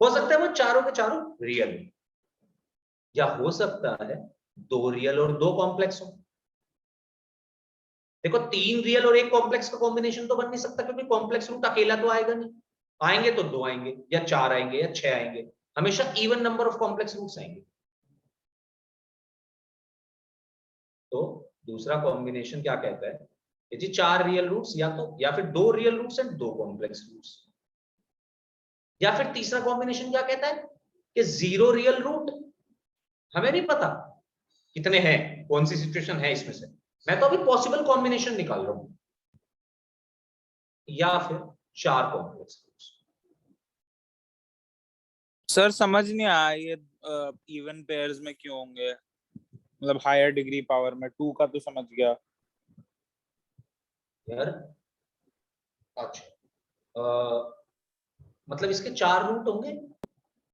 हो सकता है वो चारों के चारों रियल, या हो सकता है 2 रियल और 2 कॉम्प्लेक्स हो। देखो 3 रियल और 1 कॉम्प्लेक्स का कॉम्बिनेशन तो बन नहीं सकता, क्योंकि कॉम्प्लेक्स रूट अकेला तो आएगा नहीं। आएंगे तो 2 आएंगे, या 4 आएंगे, या 6 आएंगे, हमेशा even number of complex roots आएंगे। तो दूसरा कॉम्बिनेशन क्या कहता है कि जी 4 रियल रूट्स या फिर 2 real roots and 2 complex roots. या फिर तीसरा कॉम्बिनेशन क्या कहता है कि 0 रियल रूट, हमें नहीं पता कितने हैं, कौन सी सिचुएशन है इसमें से, मैं तो अभी पॉसिबल कॉम्बिनेशन निकाल रहा हूं, या फिर 4 कॉम्प्लेक्स रूट्स। सर समझ नहीं आया ये इवन पेयर्स में क्यों होंगे, मतलब हायर डिग्री पावर में। 2 का तो समझ गया यार अच्छा, मतलब इसके 4 रूट होंगे।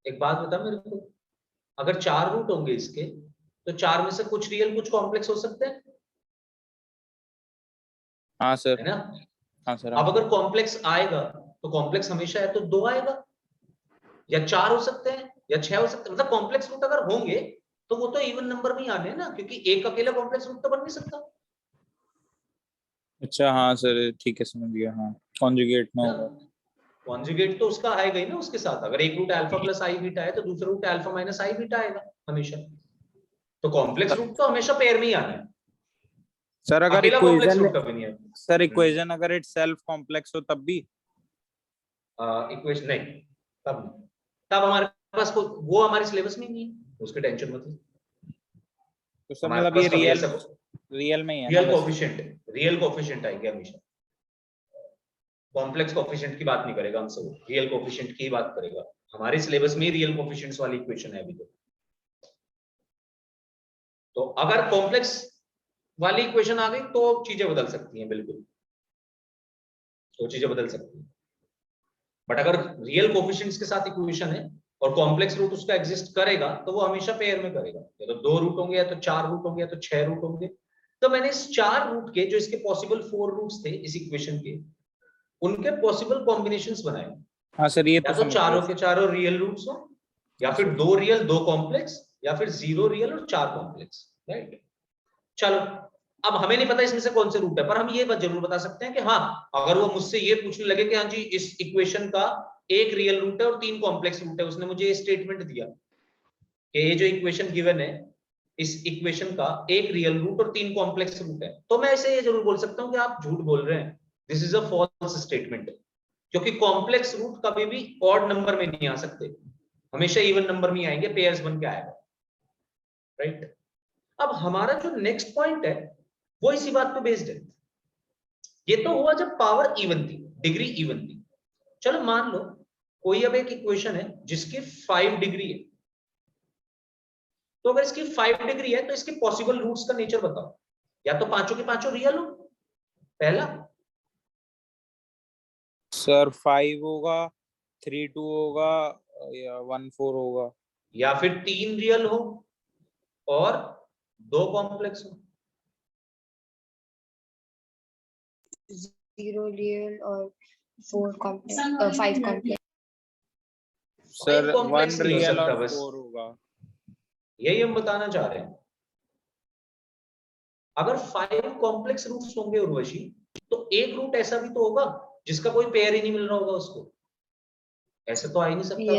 एक बात बता मेरे को, अगर 4 रूट होंगे इसके, तो 4 में से कुछ रियल कुछ कॉम्प्लेक्स हो सकते हैं, हाँ सर। है ना। हाँ सर। अब अगर कॉम्प्लेक्स आएगा तो कॉम्प्लेक्स हमेशा है तो 2 आएगा, या 4 हो सकते हैं, या 6 हो सकते हैं। मतलब कॉम्प्लेक्स रूट अगर होंगे तो वो तो इवन नंबर में ही आने हैं ना, क्योंकि एक अकेला कॉम्प्लेक्स रूट तो बन नहीं सकता, अच्छा हाँ सर ठीक है समझ गया। हाँ कॉन्जुगेट में है होगा। ना। कॉन्जुगेट तो उसका आएगा ही ना उसके साथ। अगर एक रूट अल्फा प्लस आई बीटा है तो दूसरा रूट अल्फा माइनस आई बीटा आएगा हमेशा। तो कॉम्प्लेक्स रूट तो हमेशा पेयर में ही आना है, सर अगर अकेला कॉम्प्लेक्स इक्वेशन, रूट कभी नहीं आता। सर इक्वेशन अगर इट सेल्फ कॉम्प्लेक्स हो तब भी? इक्वेशन नहीं, तब नहीं। तब हमारे पास वो हमारे सिलेबस में ही नहीं है, उसकी टेंशन मत लो। तो सर हमारे मतलब ये पास कभी ऐसा रियल में ही है ना बस? रियल कोफिशिएंट आएंगे हमेशा। कॉम्प्लेक्स कोफिशिएंट की बात नहीं करेगा हमसे, वो रियल कोफिशिएंट की बात करेगा। हमारे सिलेबस में रियल कोफिशिएंट्स वाली इक्वेशन है अभी तो अगर कॉम्प्लेक्स वाली इक्वेशन आ गई तो चीजें बदल सकती हैं, बिल्कुल तो चीजें बदल सकती हैं। बट अगर रियल कोफिशिएंट्स के साथ इक्वेशन है और कॉम्प्लेक्स रूट उसका एग्जिस्ट करेगा तो वो हमेशा पेयर में करेगा, या तो 2 रूट होंगे, या तो 4 रूट होंगे, या तो 6 रूट होंगे। तो मैंने इस 4 रूट के, जो इसके पॉसिबल 4 रूट्स थे इस इक्वेशन के, उनके पॉसिबल कॉम्बिनेशंस बनाए। हाँ सर ये या तो तो समझ गया। चारों के चारों रियल रूट्स हो, या फिर 2 रियल 2 कॉम्प्लेक्स, या फिर 0 रियल और 4 कॉम्प्लेक्स, राइट। चलो अब हमें नहीं पता इसमें से कौन से रूट है, पर हम ये बात जरूर बता सकते हैं कि हाँ, अगर वो मुझसे ये पूछने लगे कि हाँ जी इस इक्वेशन का एक रियल रूट है और 3 कॉम्प्लेक्स रूट है, उसने मुझे ये स्टेटमेंट दिया कि ये जो इक्वेशन गिवन है, इस इक्वेशन का एक रियल रूट और 3 कॉम्प्लेक्स रूट है, तो मैं इसे ये जरूर बोल सकता हूँ कि आप झूठ बोल रहे हैं, this is a false statement. क्योंकि कॉम्प्लेक्स रूट कभी भी ऑड नंबर में नहीं आ सकते, हमेशा इवन नंबर में आएंगे, पेयर्स बन के आएगा, राइट। अब हमारा जो नेक्स्ट पॉइंट है वो इसी बात पे बेस्ड है। ये तो हुआ जब पावर इवन थी, डिग्री इवन थी। चलो मान लो कोई अब एक इक्वेशन है जिसकी 5 डिग्री है, तो अगर इसकी 5 डिग्री है तो इसके पॉसिबल रूट्स का नेचर बताओ। या तो पांचों के पांचों रियल हो, पहला, सर 5 होगा, 3 2 होगा, या 1 4 होगा, या फिर 3 रियल हो और 2 कॉम्प्लेक्स हो। 0 real और 4 complex, 5 complex. सर 1 कॉम्प्लेक्स नहीं हो रियल सकता, और बस 4 होगा। यही हम बताना चाह रहे हैं। अगर 5 कॉम्प्लेक्स रूट्स होंगे उर्वशी, तो एक रूट ऐसा भी तो होगा जिसका कोई पेयर ही नहीं मिल रहा होगा उसको, ऐसे तो आ ही नहीं सकता।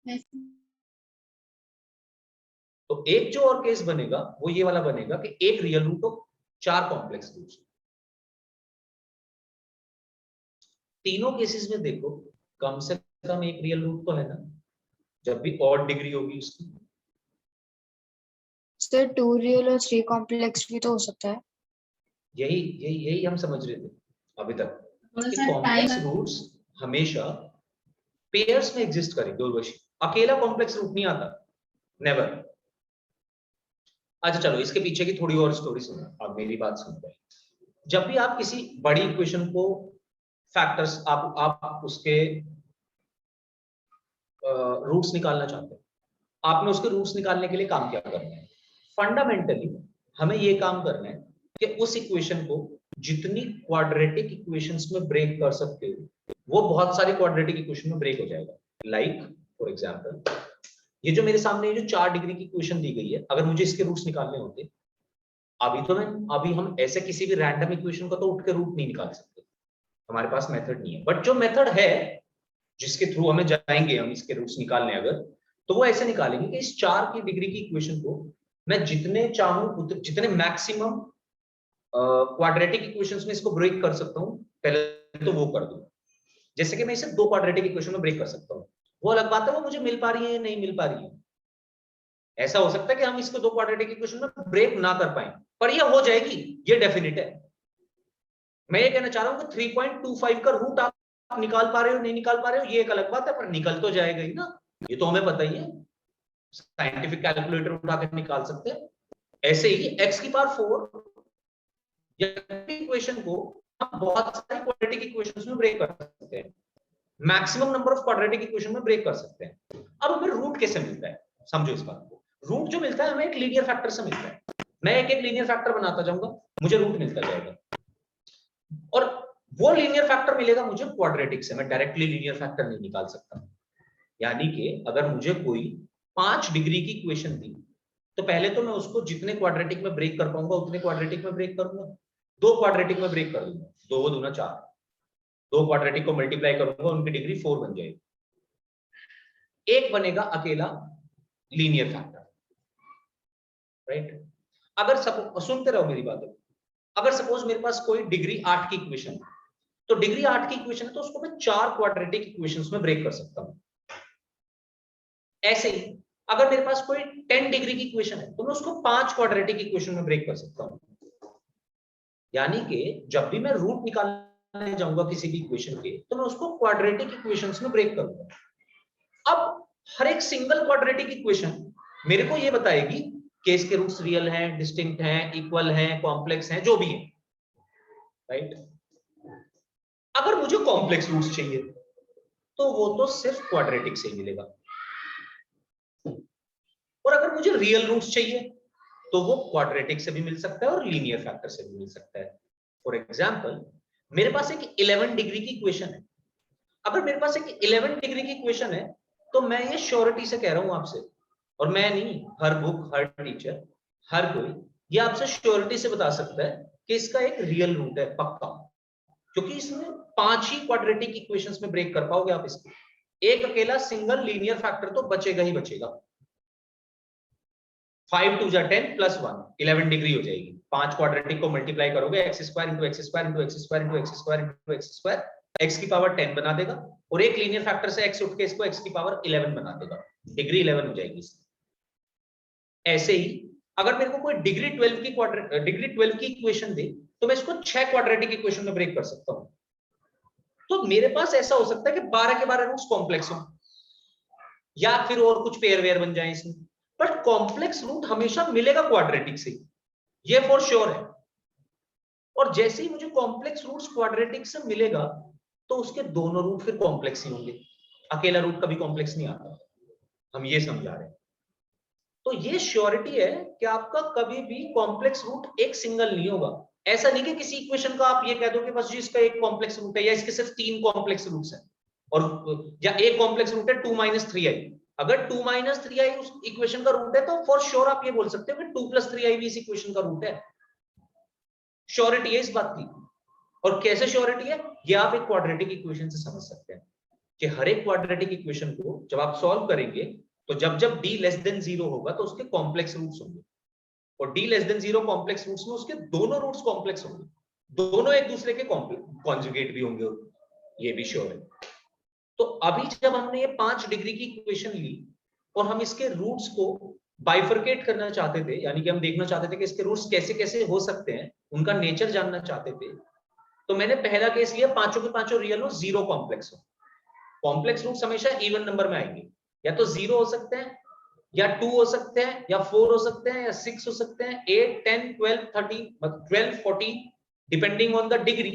Yes, sir. तो एक जो और केस बनेगा वो ये वाला बनेगा कि एक रियल रूट हो, 4 कॉम्प्लेक्स रूट्स। तीनों केसेस में देखो कम से कम एक रियल रूट तो है ना, जब भी ऑड डिग्री होगी उसकी। सर 2 रियल और 3 कॉम्प्लेक्स भी तो हो सकता है। यही हम समझ रहे थे अभी तक थोड़ा कि सा कॉम्प्लेक्स टाइम रूट्स हमेशा पेयर्स में एग्जिस्ट करेंगे, उर्वशी। अकेला कॉम्प्लेक्स रूट नहीं आता, नेवर। अच्छा चलो इसके पीछे की थोड़ी और स्टोरी सुनो, आप मेरी बात सुन रहे। जब भी आप किसी बड़ी इक्वेशन को फैक्टर्स आप उसके रूट्स निकालना चाहते हैं, आपने उसके रूट्स निकालने के लिए काम क्या करना है? फंडामेंटली हमें ये काम करना है कि उस इक्वेशन को जितनी क्वाड्रेटिक इक्वेशंस में ब्रेक कर सकते हो वो बहुत सारी क्वाड्रेटिक इक्वेशन में ब्रेक हो जाएगा। लाइक फॉर एग्जांपल ये जो मेरे सामने जो 4 डिग्री की इक्वेशन दी गई है, अगर मुझे इसके रूट्स निकालने होते, अभी हम ऐसे किसी भी रैंडम इक्वेशन का तो उठ के रूट नहीं निकाल सकते, हमारे पास मेथड नहीं है। बट जो मेथड है जिसके थ्रू हमें जाएंगे हम इसके रूट्स निकालने अगर, तो वो ऐसे निकालेंगे कि इस 4 की डिग्री की इक्वेशन को मैं जितने चाहूं जितने मैक्सिमम क्वाड्रेटिक इक्वेशंस में इसको ब्रेक कर सकता हूं, पहले तो वो कर दूं। जैसे कि मैं इसे 2 क्वाड्रेटिक इक्वेशन में ब्रेक कर सकता हूं, वो अलग बात है वो मुझे मिल पा रही है या नहीं मिल पा रही है। ऐसा हो सकता है कि हम इसको 2 क्वाड्रेटिक इक्वेशन में ब्रेक ना कर पाए, पर ये हो जाएगी, ये डेफिनेट है। मैं ये कहना चाह रहा हूं कि 3.25 का रूट आप निकाल पा रहे हो नहीं निकाल पा रहे हो ये एक अलग बात है, पर निकल तो जाएगा ही ना, ये तो हमें पता ही है, साइंटिफिक कैलकुलेटर उठा के निकाल सकते हैं। ऐसे ही x की पावर 4 इक्वेशन को हम बहुत सारी क्वाड्रेटिक इक्वेशंस में ब्रेक कर सकते हैं, maximum number of quadratic equation में ब्रेक कर सकते हैं। अब हमें रूट कैसे मिलता है, समझो इस बात को। रूट जो मिलता है हमें एक लीनियर फैक्टर से मिलता है, मैं एक एक लीनियर फैक्टर बनाता जाऊंगा, मुझे रूट मिलता जाएगा, और वो लीनियर फैक्टर मिलेगा मुझे क्वाड्रेटिक से, मैं डायरेक्टली लीनियर फैक्टर नहीं निकाल सकता। यानी कि अगर मुझे कोई 5 डिग्री की इक्वेशन दी, तो पहले तो मैं उसको जितने क्वाड्रेटिक में ब्रेक कर पाऊंगा उतने क्वाड्रेटिक में ब्रेक करूंगा, 2 क्वाड्रेटिक में ब्रेक कर दूंगा, 2 दूना 4, 2 क्वाड्रेटिक को मल्टीप्लाई करूंगा, उनकी डिग्री 4 बन जाएगी, एक बनेगा अकेला लीनियर फैक्टर, राइट। अगर सुनते रहो मेरी बात, अगर सपोज मेरे पास कोई डिग्री 8 की इक्वेशन है, तो डिग्री 8 की इक्वेशन है तो उसको मैं 4 क्वाड्रेटिक इक्वेशंस में ब्रेक कर सकता हूं। ऐसे ही अगर मेरे पास कोई 10 डिग्री की इक्वेशन है तो मैं उसको 5 क्वाड्रेटिक इक्वेशन में ब्रेक कर सकता हूं। यानी कि जब भी मैं रूट निकालने जाऊंगा किसी भी इक्वेशन के, तो मैं उसको क्वाड्रेटिक इक्वेशंस में ब्रेक करूंगा। अब हर एक सिंगल क्वाड्रेटिक इक्वेशन मेरे को ये बताएगी कि इसके रूट्स रियल हैं, डिस्टिंक्ट हैं, इक्वल हैं, कॉम्प्लेक्स हैं, जो भी है, राइट। अगर मुझे कॉम्प्लेक्स रूट्स चाहिए तो वो तो सिर्फ क्वाड्रेटिक से ही मिलेगा, और अगर मुझे रियल रूट्स चाहिए तो वो क्वाड्रेटिक से भी मिल सकता है और लीनियर फैक्टर से भी मिल सकता है। फॉर एग्जांपल मेरे पास एक 11 डिग्री की इक्वेशन है, अगर मेरे पास एक 11 डिग्री की इक्वेशन है तो मैं ये श्योरिटी से कह रहा हूं आपसे, और मैं नहीं, हर बुक, हर टीचर, हर कोई ये आपसे श्योरिटी से बता सकता है कि इसका एक रियल रूट है पक्का, क्योंकि इसमें 5 ही क्वाड्रेटिक इक्वेशंस में ब्रेक कर पाओगे आप इसको, एक अकेला सिंगल लीनियर फैक्टर तो बचेगा ही बचेगा। 5 2 10 प्लस 1 11 डिग्री हो जाएगी, 5 क्वाड्रेटिक को मल्टीप्लाई करोगे x square into x square into x square into x square into x square, x की पावर 10 बना देगा, और एक लीनियर फैक्टर से x उठ के इसको x की पावर 11 बना देगा, डिग्री 11 हो जाएगी। ऐसे ही अगर मेरे को कोई डिग्री 12 की इक्वेशन दे तो मैं इसको 6 क्वाड्रेटिक इक्वेशन में ब्रेक कर सकता हूं। तो मेरे पास ऐसा हो सकता है कि 12 के 12 रूट्स कॉम्प्लेक्स हो, या फिर और कुछ पेयर वेयर बन जाए इसमें, बट कॉम्प्लेक्स रूट हमेशा मिलेगा क्वाड्रेटिक से, ये फॉर श्योर है। और जैसे ही मुझे कॉम्प्लेक्स रूट्स क्वाड्रेटिक से मिलेगा तो उसके दोनों रूट फिर कॉम्प्लेक्स ही होंगे, अकेला रूट कभी कॉम्प्लेक्स नहीं आता, हम ये समझा रहे हैं। तो ये श्योरिटी है कि आपका कभी भी कॉम्प्लेक्स रूट एक सिंगल नहीं होगा। ऐसा नहीं कि किसी इक्वेशन का आप ये कह दो कि बस जी इसका एक कॉम्प्लेक्स रूट है, या इसके सिर्फ 3 कॉम्प्लेक्स रूट्स हैं, और या एक कॉम्प्लेक्स रूट है 2 - 3i। अगर 2 - 3i उस इक्वेशन का रूट है तो फॉर श्योर आप ये बोल सकते हो कि 2 + 3i भी इस इक्वेशन का रूट है। श्योरिटी है इस बात की। और कैसे श्योरिटी है ये आप एक क्वाड्रेटिक इक्वेशन से समझ सकते हैं कि हर एक क्वाड्रेटिक इक्वेशन को जब आप सॉल्व करेंगे तो जब जब d लेस देन 0 होगा तो उसके कॉम्प्लेक्स रूट्स होंगे, और d less than 0 complex roots में उसके दोनों रूट्स कॉम्प्लेक्स होंगे, दोनों एक दूसरे के कॉन्जुगेट भी होंगे, ये भी श्योर है। तो अभी जब हमने ये 5 डिग्री की इक्वेशन ली और हम इसके रूट्स को बाइफरकेट करना चाहते थे, यानी कि हम देखना चाहते थे कि इसके रूट्स कैसे कैसे हो सकते हैं, उनका नेचर जानना चाहते थे, तो मैंने पहला केस लिया पांचों के पांचों रियल हो, जीरो कॉम्प्लेक्स हो। कॉम्प्लेक्स रूट्स हमेशा इवन नंबर में आएंगे, या तो 0 हो सकते हैं, या 2 हो सकते हैं, या 4 हो सकते हैं, या 6 हो सकते हैं, 8 10 12 13 मतलब 12 14 डिपेंडिंग ऑन द डिग्री।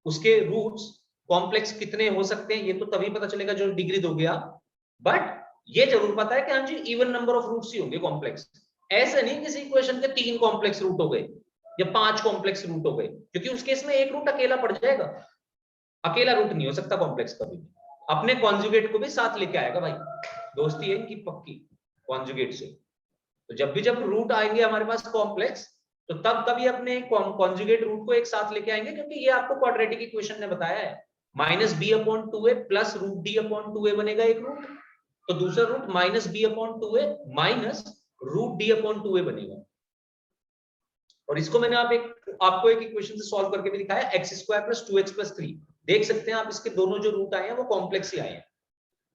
उसके रूट्स कॉम्प्लेक्स कितने हो सकते हैं ये तो तभी पता चलेगा जो डिग्री दोगे आप, बट ये जरूर पता है कि हाँ जी इवन नंबर ऑफ रूट्स ही होंगे कॉम्प्लेक्स। ऐसे नहीं किसी इक्वेशन के 3 कॉम्प्लेक्स रूट हो गए या 5 कॉम्प्लेक्स रूट हो गए, क्योंकि उस केस में एक रूट अकेला पड़ जाएगा। अकेला रूट नहीं हो सकता कॉम्प्लेक्स कभी भी, अपने कॉन्जुगेट को भी साथ लेके आएगा भाई, दोस्ती है इनकी पक्की कॉन्जुगेट से। तो जब रूट आएंगे हमारे पास कॉम्प्लेक्स, तो तब कभी अपने कॉन्जुगेट रूट को एक साथ लेके आएंगे, क्योंकि ये आपको क्वाड्रेटिक इक्वेशन ने बताया है -b/2a प्लस √d/2a बनेगा एक रूट, तो दूसरा रूट -b/2a माइनस √d/2a बनेगा। और इसको मैंने आपको एक इक्वेशन से सॉल्व करके भी दिखाया, x² + 2x + 3। देख सकते हैं आप इसके दोनों जो रूट आए हैं वो कॉम्प्लेक्स ही आए हैं,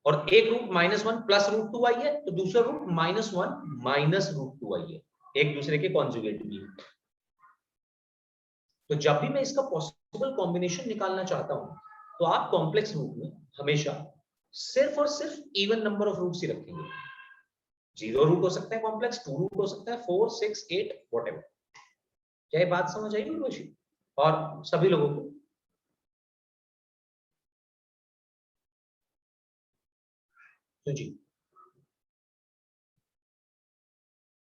और एक रूट -1 + √2 आई है, तो दूसरा रूट -1 - √2 आई है, एक दूसरे के कॉन्जुगेट भी। तो जब भी मैं इसका पॉसिबल कॉम्बिनेशन निकालना चाहता हूं, तो आप कॉम्प्लेक्स रूट में हमेशा सिर्फ और सिर्फ इवन नंबर ऑफ रूट्स ही रखेंगे। 0 रूट हो सकता है कॉम्प्लेक्स, 2 रूट हो सकता है, 4 6 8 व्हाटएवर। क्या ये बात समझ आई उर्वशी और सभी लोगों को? तो जी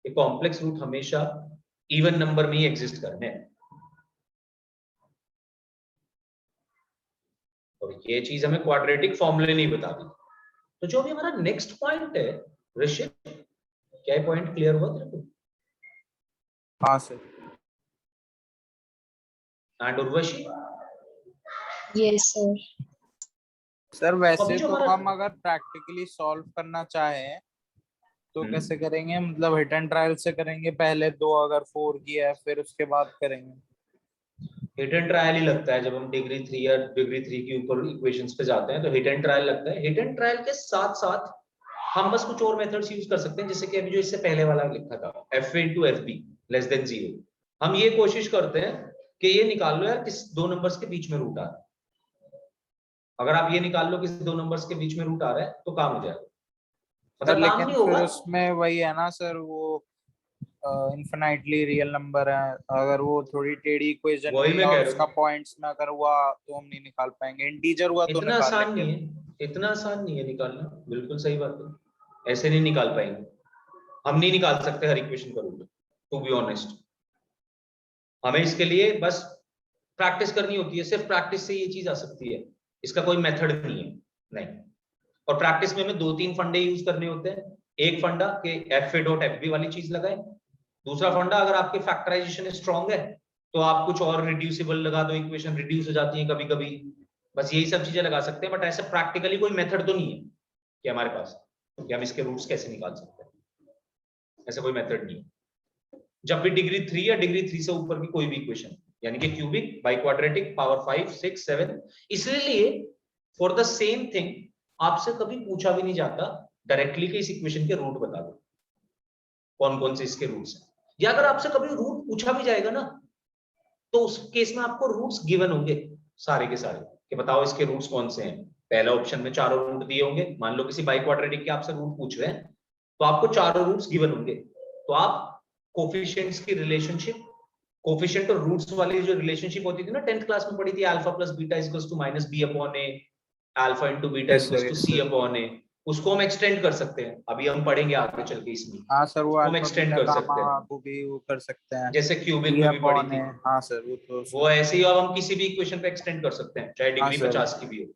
ये कॉम्प्लेक्स रूट हमेशा इवन नंबर में ही एग्जिस्ट करने हैं, और ये चीज हमें क्वाड्रेटिक फॉर्मूले नहीं बता दी। तो जो भी हमारा नेक्स्ट पॉइंट है ऋषिक, क्या ये पॉइंट क्लियर हुआ तेरे को? हाँ sir. And Urvashi? Yes, sir. Sir वैसे अभी जो तो हमारा- हम अगर प्रैक्टिकली सॉल्व करना चाहें तो हम्म। कैसे करेंगे, मतलब हिट एंड ट्रायल से करेंगे, पहले 2 अगर 4 किया है फिर उसके बाद करेंगे? हिट एंड ट्रायल ही लगता है जब हम डिग्री 3 या डिग्री 3 के ऊपर इक्वेशंस पे जाते हैं, तो हिट एंड ट्रायल लगता है। हिट एंड ट्रायल के साथ साथ हम बस कुछ और मेथड्स यूज कर सकते हैं, जैसे कि अभी जो इससे पहले वाला लिखा था fa * fb < 0। हम ये कोशिश करते हैं कि ये निकाल लो यार किस दो नंबर्स के बीच में रूट आ रहा है। अगर आप ये निकाल लो किस दो नंबर्स के बीच में रूट आ रहा है तो काम हो जाएगा, सर मतलब काम लेकिन नहीं फिर होगा। उसमें वही है ना सर, वो इन्फिनाइटली रियल नंबर है, अगर वो थोड़ी टेढ़ी इक्वेशन वही हुई मैं और कह रहा उसका हूँ, पॉइंट्स में अगर हुआ तो हम नहीं निकाल पाएंगे, इंटीजर हुआ तो इतना निकाल आसान लेंगे। नहीं है, इतना आसान नहीं है निकालना, बिल्कुल सही बात है, ऐसे नहीं निकाल पाएंगे हम, नहीं निकाल सकते हर इक्वेशन का रूट, टू बी ऑनेस्ट। हमें इसके लिए बस प्रैक्टिस करनी होती है, सिर्फ प्रैक्टिस से ये चीज आ सकती है, इसका कोई मेथड नहीं है, नहीं। और प्रैक्टिस में हमें 2-3 फंडे यूज करने होते हैं। एक फंडा के fa.fb वाली चीज लगाए, दूसरा फंडा अगर आपके फैक्टराइजेशन स्ट्रांग है तो आप कुछ और रिड्यूसिबल लगा दो, इक्वेशन रिड्यूस हो जाती है कभी कभी, बस यही सब चीजें लगा सकते हैं। बट ऐसे प्रैक्टिकली कोई मेथड तो नहीं है कि हमारे पास कि हम इसके रूट्स कैसे निकाल सकते हैं, ऐसा कोई मेथड नहीं है। जब भी डिग्री 3 या डिग्री 3 से ऊपर की कोई भी इक्वेशन, यानी कि क्यूबिक, बाइक्वाड्रेटिक, पावर 5 6 7, इसलिए फॉर द सेम थिंग आपसे कभी पूछा भी नहीं जाता डायरेक्टली कि इस इक्वेशन के रूट बता दो, कौन कौन से इसके रूट्स हैं। या अगर आपसे कभी रूट पूछा भी जाएगा ना, तो उस केस में आपको रूट्स गिवन होंगे सारे के सारे, कि बताओ इसके रूट्स कौन से हैं। पहला ऑप्शन में चारों रूट दिए होंगे, मान लो किसी बाइक्वाड्रेटिक के आपसे रूट पूछ रहे हैं तो आपको चारों रूट्स गिवन होंगे, तो आप कोफिशिएंट्स की रिलेशनशिप, कोफिशिएंट और रूट्स वाली जो रिलेशनशिप होती थी ना 10th क्लास में पढ़ी थी, alpha plus beta equals to -b/a, alpha into beta equals to c/a, उसको हम एक्सटेंड कर सकते हैं, अभी हम पढ़ेंगे आगे चल के इसमें। हाँ सर, वो हम अल्फा एक्सटेंड बीटा कर सकते हैं, गामा को भी वो कर सकते हैं, जैसे क्यूबिक में भी पढ़ी थी। हाँ सर वो तो वो ऐसे ही अब हम किसी भी इक्वेशन पे एक्सटेंड कर सकते हैं, चाहे हाँ डिग्री सर 50 की भी हो।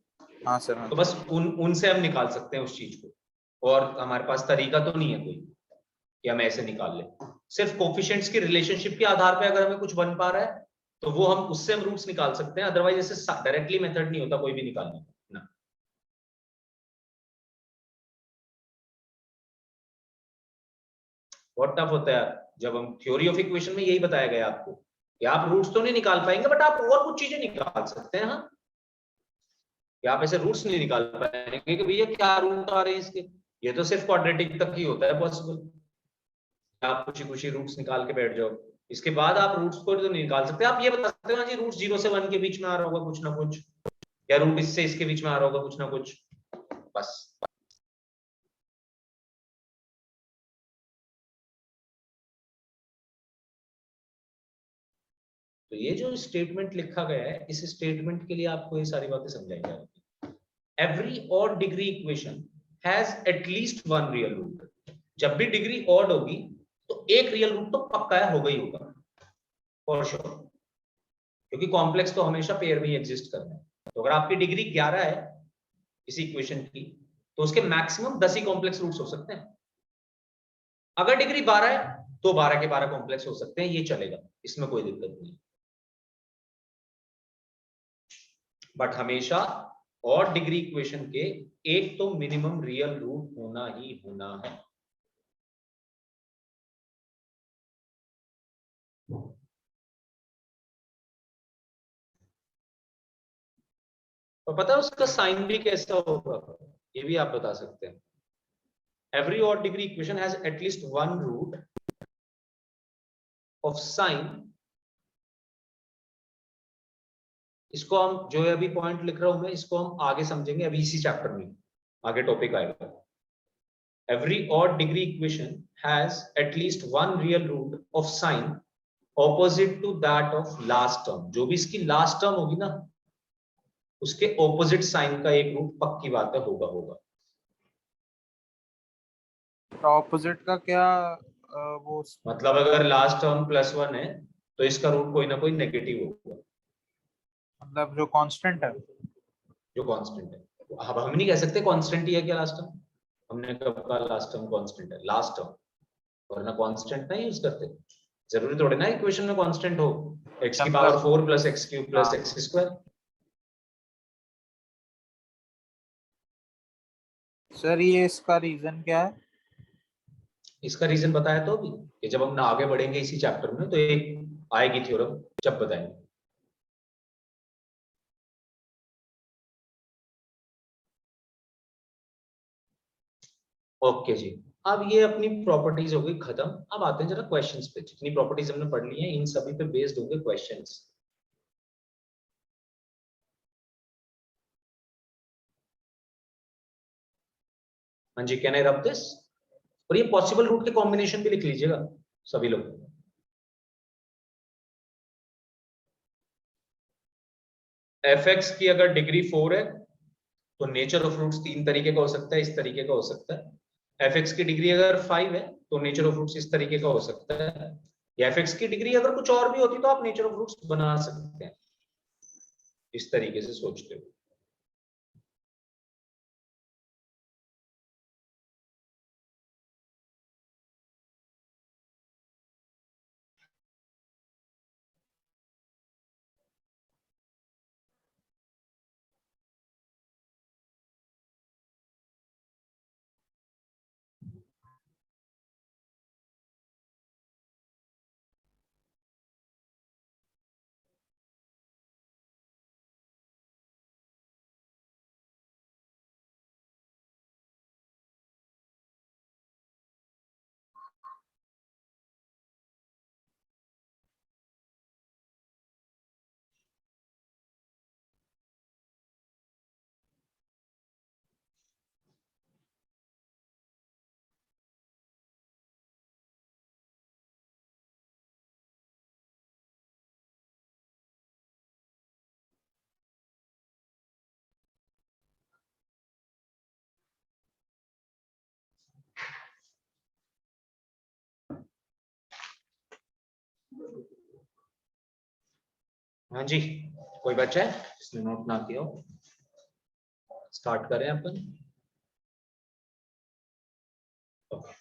हाँ सर हाँ। तो बस उनसे हम निकाल सकते हैं उस चीज को, और हमारे पास तरीका तो नहीं है कोई कि हम ऐसे निकाल लें। सिर्फ कोफिशिएंट्स की रिलेशनशिप के आधार पे अगर हमें कुछ बन पा रहा है तो वो हम उससे हम रूट्स निकाल सकते हैं, अदरवाइज ऐसे डायरेक्टली मेथड नहीं होता कोई भी निकालने ना। बहुत टफ होता है जब हम थ्योरी ऑफ इक्वेशन में यही बताया गया आपको कि आप रूट्स तो नहीं निकाल पाएंगे बट आप और कुछ चीजें निकाल सकते हैं। हाँ, या आप ऐसे रूट्स नहीं निकाल पाएंगे कि भैया क्या रूट आ रहे हैं इसके, ये तो सिर्फ क्वाड्रेटिक तक ही होता है पॉसिबल, आप कुछ कुछ रूट्स निकाल के बैठ जाओ, इसके बाद आप रूट्स को तो नहीं निकाल सकते। आप ये बता सकते हो ना जी रूट 0 से 1 के बीच में आ रहा होगा कुछ ना कुछ, या रूट इससे इसके बीच में आ रहा होगा कुछ ना कुछ, बस। तो ये जो स्टेटमेंट लिखा गया है, इस स्टेटमेंट के लिए आपको ये सारी बातें समझाई जा रही है। Every odd degree equation has at least one real root. जब भी डिग्री ऑड होगी तो एक रियल रूट तो पक्का है, होगा ही होगा फॉर श्योर, क्योंकि कॉम्प्लेक्स तो हमेशा पेयर में ही एग्जिस्ट करना है। तो अगर आपकी डिग्री 11 है इसी इक्वेशन की, तो उसके मैक्सिमम 10 ही कॉम्प्लेक्स रूट्स हो सकते हैं। अगर डिग्री 12 है तो 12 के 12 कॉम्प्लेक्स हो सकते हैं, ये चलेगा, इसमें कोई दिक्कत नहीं। बट हमेशा और डिग्री इक्वेशन के एक तो मिनिमम रियल रूट होना ही होना है। और पता है उसका साइन भी कैसा होगा, ये भी आप बता सकते हैं। Every odd degree equation has at least one root of sine, इसको हम जो अभी पॉइंट लिख रहा हूं मैं, इसको हम आगे समझेंगे अभी इसी चैप्टर में, आगे टॉपिक आएगा। Every odd degree equation has at least one real root of sine opposite to that of last term। जो भी इसकी लास्ट टर्म होगी ना, उसके ऑपोजिट साइन का एक रूट पक्की बात है होगा होगा। ऑपोजिट का क्या वो मतलब अगर लास्ट टर्म +1 है तो इसका रूट कोई ना कोई नेगेटिव होगा, मतलब जो कांस्टेंट है। जो कांस्टेंट है। अब हम नहीं कह सकते कांस्टेंट ही है क्या लास्ट टर्म, हमने कब कहा लास्ट टर्म कांस्टेंट है, लास्ट टर्म, वरना कांस्टेंट नहीं यूज करते। जरूरी थोड़ी ना इक्वेशन में कांस्टेंट हो, x की पावर 4 + x³ + x²। सर ये इसका रीजन क्या है? इसका रीजन बताया तो अभी, कि जब हम ना आगे बढ़ेंगे इसी चैप्टर में तो एक आएगी थ्योरम, जब बताएंगे। ओके जी, अब ये अपनी प्रॉपर्टीज हो गई खत्म। अब आते हैं जरा क्वेश्चंस पे। जितनी प्रॉपर्टीज हमने पढ़ ली हैं इन सभी पे बेस्ड होंगे क्वेश्चंस। हाँ जी, कैन आई रब दिस? और ये पॉसिबल रूट के कॉम्बिनेशन भी लिख लीजिएगा सभी लोग। fx की अगर डिग्री 4 है तो नेचर ऑफ रूट्स 3 तरीके का हो सकता है, इस तरीके का हो सकता है। fx की डिग्री अगर 5 है तो नेचर ऑफ रूट्स इस तरीके का हो सकता है, या fx की डिग्री अगर कुछ और भी होती तो आप नेचर ऑफ रूट्स बना सकते हैं इस तरीके से सोचते हो। हाँ जी, कोई बच्चा है जिसने नोट ना किया हो? स्टार्ट करें अपन। Okay.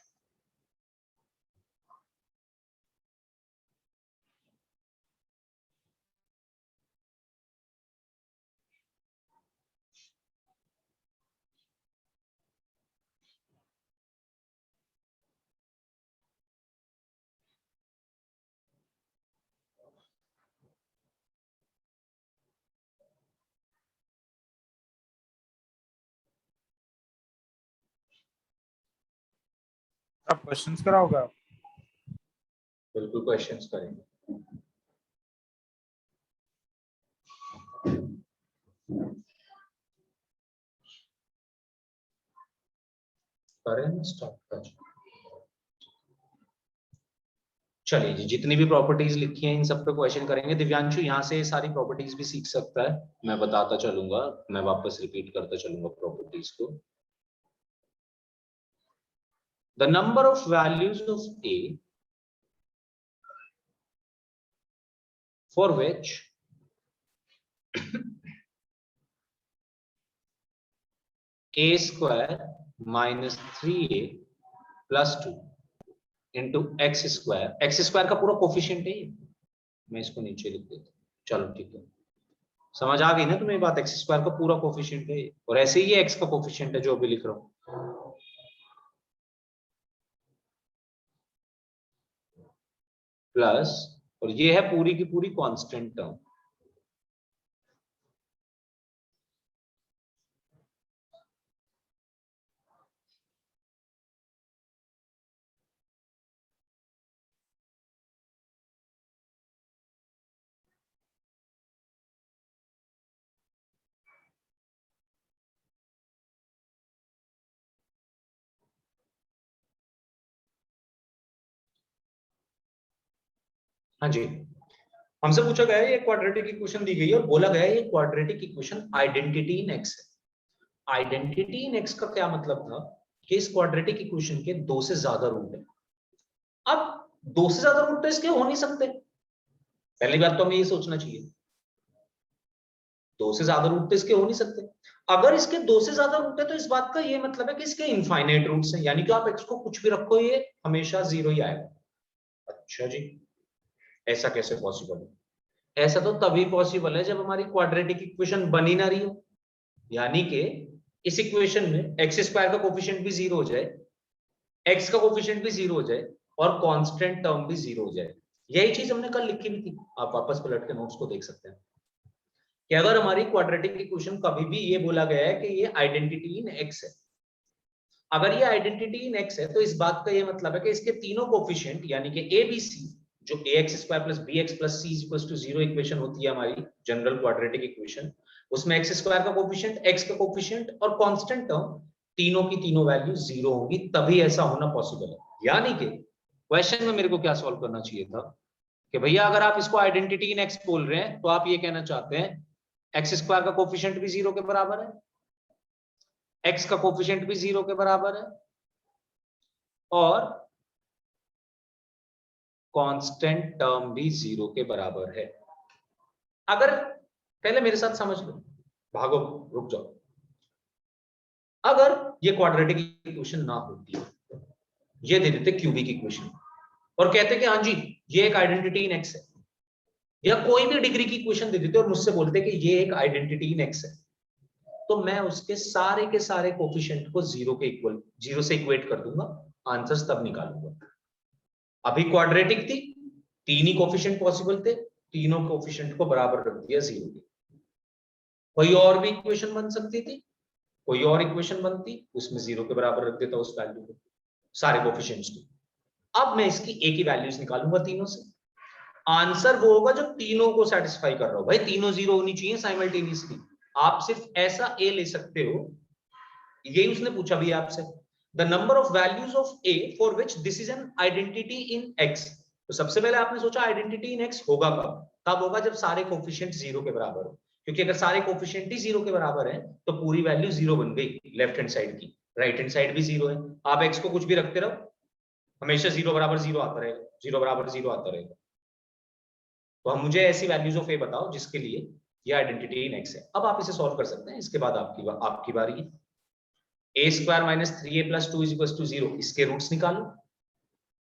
आप क्वेश्चंस कराओगे आप? बिल्कुल क्वेश्चंस करेंगे। करें स्टार्ट कर। चलिए जी, जितनी भी प्रॉपर्टीज लिखी हैं इन सब पे क्वेश्चन करेंगे। दिव्यांशु यहाँ से सारी प्रॉपर्टीज भी सीख सकता है, मैं बताता चलूंगा, मैं वापस रिपीट करता चलूंगा प्रॉपर्टीज को। The number of values of A for which A square minus 3a plus 2 into x square का पूरा कोफिशिएंट है ये। मैं इसको नीचे लिख देता हूँ, चलो ठीक है, समझ आ गई ना तुम्हें बात। एक्स स्क्वायर का पूरा कोफिशिएंट है और ऐसे ही एक्स का कोफिशिएंट है जो अभी लिख रहा हूं, प्लस, और ये है पूरी की पूरी कांस्टेंट टर्म। हाँ जी, हमसे पूछा गया है, ये क्वाड्रेटिक इक्वेशन दी गई है और बोला गया है ये quadratic equation identity in x है। आइडेंटिटी इन एक्स का क्या मतलब था कि इस क्वाड्रेटिक इक्वेशन के दो से ज्यादा रूट है। अब दो से ज्यादा रूट तो इसके हो नहीं सकते, पहली बात तो हमें ये सोचना चाहिए, दो से ज्यादा रूट तो इसके हो नहीं सकते। अगर इसके दो से ज्यादा रूट है तो इस बात का ये मतलब है कि इसके इनफाइनाइट रूट्स हैं, यानी कि आप एक्स को कुछ भी रखो ये हमेशा जीरो ही आएगा। अच्छा जी, ऐसा कैसे पॉसिबल है? ऐसा तो तभी पॉसिबल है जब हमारी क्वाड्रेटिक इक्वेशन बन ही ना रही हो, यानी कि इस इक्वेशन में एक्स स्क्वायर का कोफिशिएंट भी जीरो हो जाए, एक्स का कोफिशिएंट भी जीरो हो जाए और कांस्टेंट टर्म भी जीरो हो जाए। यही चीज हमने कल लिखी भी थी, आप वापस पलट के नोट्स को देख सकते हैं कि अगर हमारी क्वाड्रेटिक इक्वेशन कभी भी ये बोला गया है कि ये आइडेंटिटी इन एक्स है, अगर ये आइडेंटिटी इन एक्स है तो इस बात का ये मतलब है कि इसके तीनों कोफिशिएंट यानी कि ए बी सी, जो ax square plus bx plus c equals to 0 equation होती है हमारी जनरल क्वाड्रेटिक इक्वेशन, उसमें x स्क्वायर का कोफिशिएंट, x का कोफिशिएंट और कांस्टेंट टर्म तीनों की तीनों वैल्यू जीरो होंगी, तभी ऐसा होना पॉसिबल है। यानी कि क्वेश्चन में मेरे को क्या सॉल्व करना चाहिए था कि भैया अगर आप इसको आइडेंटिटी इन एक्स बोल रहे हैं तो आप ये कहना चाहते हैं एक्स स्क्वायर का कोफिशिएंट भी जीरो के बराबर है, एक्स का कोफिशिएंट भी जीरो के बराबर है और कांस्टेंट टर्म भी जीरो के बराबर है। अगर पहले मेरे साथ समझ लो, भागो रुक जाओ, अगर ये क्वाड्रेटिक इक्वेशन ना होती, ये दे देते क्यूबिक इक्वेशन और कहते कि हाँ जी ये एक आइडेंटिटी इन एक्स है, या कोई भी डिग्री की इक्वेशन दे देते और मुझसे बोलते कि ये एक आइडेंटिटी इन एक्स है, तो मैं उसके सारे के सारे कोफिशिएंट को जीरो के इक्वल, जीरो से इक्वेट कर दूंगा, आंसर्स तब निकालूंगा। अभी क्वाड्रेटिक थी, तीन ही कोफिशिएंट पॉसिबल थे, तीनों कोफिशिएंट को बराबर रख दिया जीरो के। कोई और भी इक्वेशन बन सकती थी, कोई और इक्वेशन बनती, उसमें जीरो के बराबर रख देता उस वैल्यू को, सारे कोफिशिएंट्स को। अब मैं इसकी ए की वैल्यूज निकालूंगा तीनों से, आंसर वो होगा जो तीनों को सेटिस्फाई कर रहा हो। भाई तीनों जीरो होनी चाहिए साइमल्टेनियसली, आप सिर्फ ऐसा ए ले सकते हो, यही उसने पूछा भी आपसे, the number of values of A for which this is an identity in x. तो सबसे पहले आपने सोचा आइडेंटिटी इन एक्स होगा कब? तब होगा जब सारे कोफिशिएंट जीरो के बराबर हो, क्योंकि अगर सारे कोफिशिएंट ही जीरो के बराबर है तो पूरी वैल्यू जीरो बन गई लेफ्ट हैंड साइड की, राइट हैंड साइड भी जीरो है। आप एक्स को कुछ भी रखते रहो हमेशा जीरो बराबर जीरो आता रहेगा, जीरो बराबर जीरो आता रहेगा। तो हम मुझे ऐसी वैल्यूज ऑफ ए बताओ जिसके लिए ये आइडेंटिटी इन एक्स है। अब आप इसे सॉल्व कर सकते हैं, इसके बाद आपकी बारी है। A square minus 3a plus 2 is equals to 0, इसके रूट्स निकालो।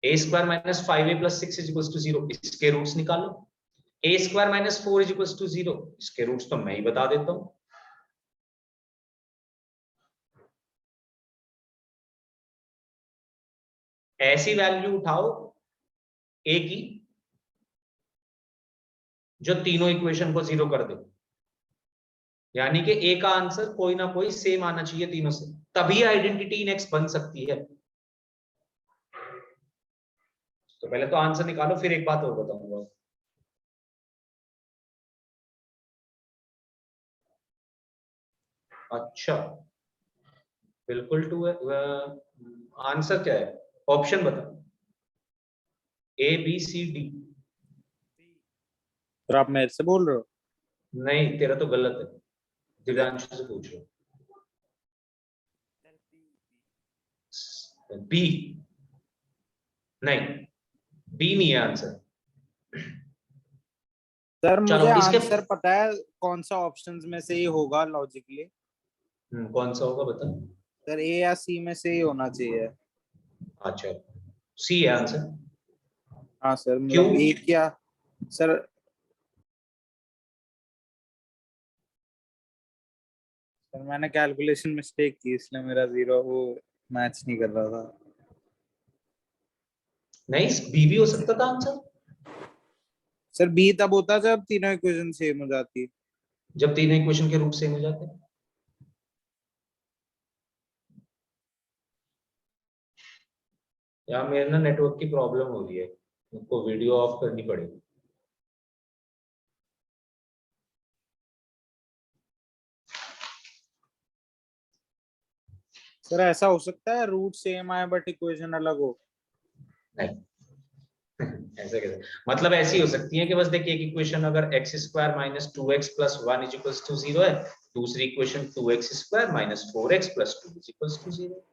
A square minus 5a plus 6 is equals to 0, इसके रूट्स निकालो। A square minus 4 is equals to 0, इसके रूट्स तो मैं ही बता देता हूं। ऐसी वैल्यू उठाओ ए की जो तीनों इक्वेशन को जीरो कर दे, यानी कि ए का आंसर कोई ना कोई सेम आना चाहिए तीनों से, तभी आइडेंटिटी इन एक्स बन सकती है। तो पहले तो आंसर निकालो, फिर एक बात और बताऊंगा। अच्छा, बिल्कुल टू है। आंसर क्या है, ऑप्शन बता। A B C D. तो आप मेरे से बोल रहे हो? नहीं, तेरा तो गलत है, दिव्यांशु से पूछ लो। बी नहीं, बी नहीं है आंसर। सर चलो मुझे इसके आंसर पता है, कौन सा ऑप्शंस में से ही होगा लॉजिकली। कौन सा होगा बता। सर ए या सी में से ही होना चाहिए। अच्छा, सी है आंसर। हाँ सर, क्यों? मतलब एक या सर सर मैंने कैलकुलेशन मिस्टेक की, इसलिए मेरा 0 वो मैच नहीं कर रहा था। नहीं, बी भी हो सकता था आंसर। सर बी तब होता जब तीनों इक्वेशन सेम हो जाती। जब तीन इक्वेशन के रूट सेम हो जाते हैं। यार मेरे ना नेटवर्क की प्रॉब्लम हो रही है, मुझको वीडियो ऑफ करनी पड़ेगी। सर ऐसा हो सकता है रूट सेम आए बट इक्वेशन अलग हो? नहीं ऐसे कैसे, मतलब ऐसी हो सकती है कि बस देखिए एक इक्वेशन अगर x square minus two x plus one is equals to zero है, दूसरी equation two x square minus four x plus two is equals to zero.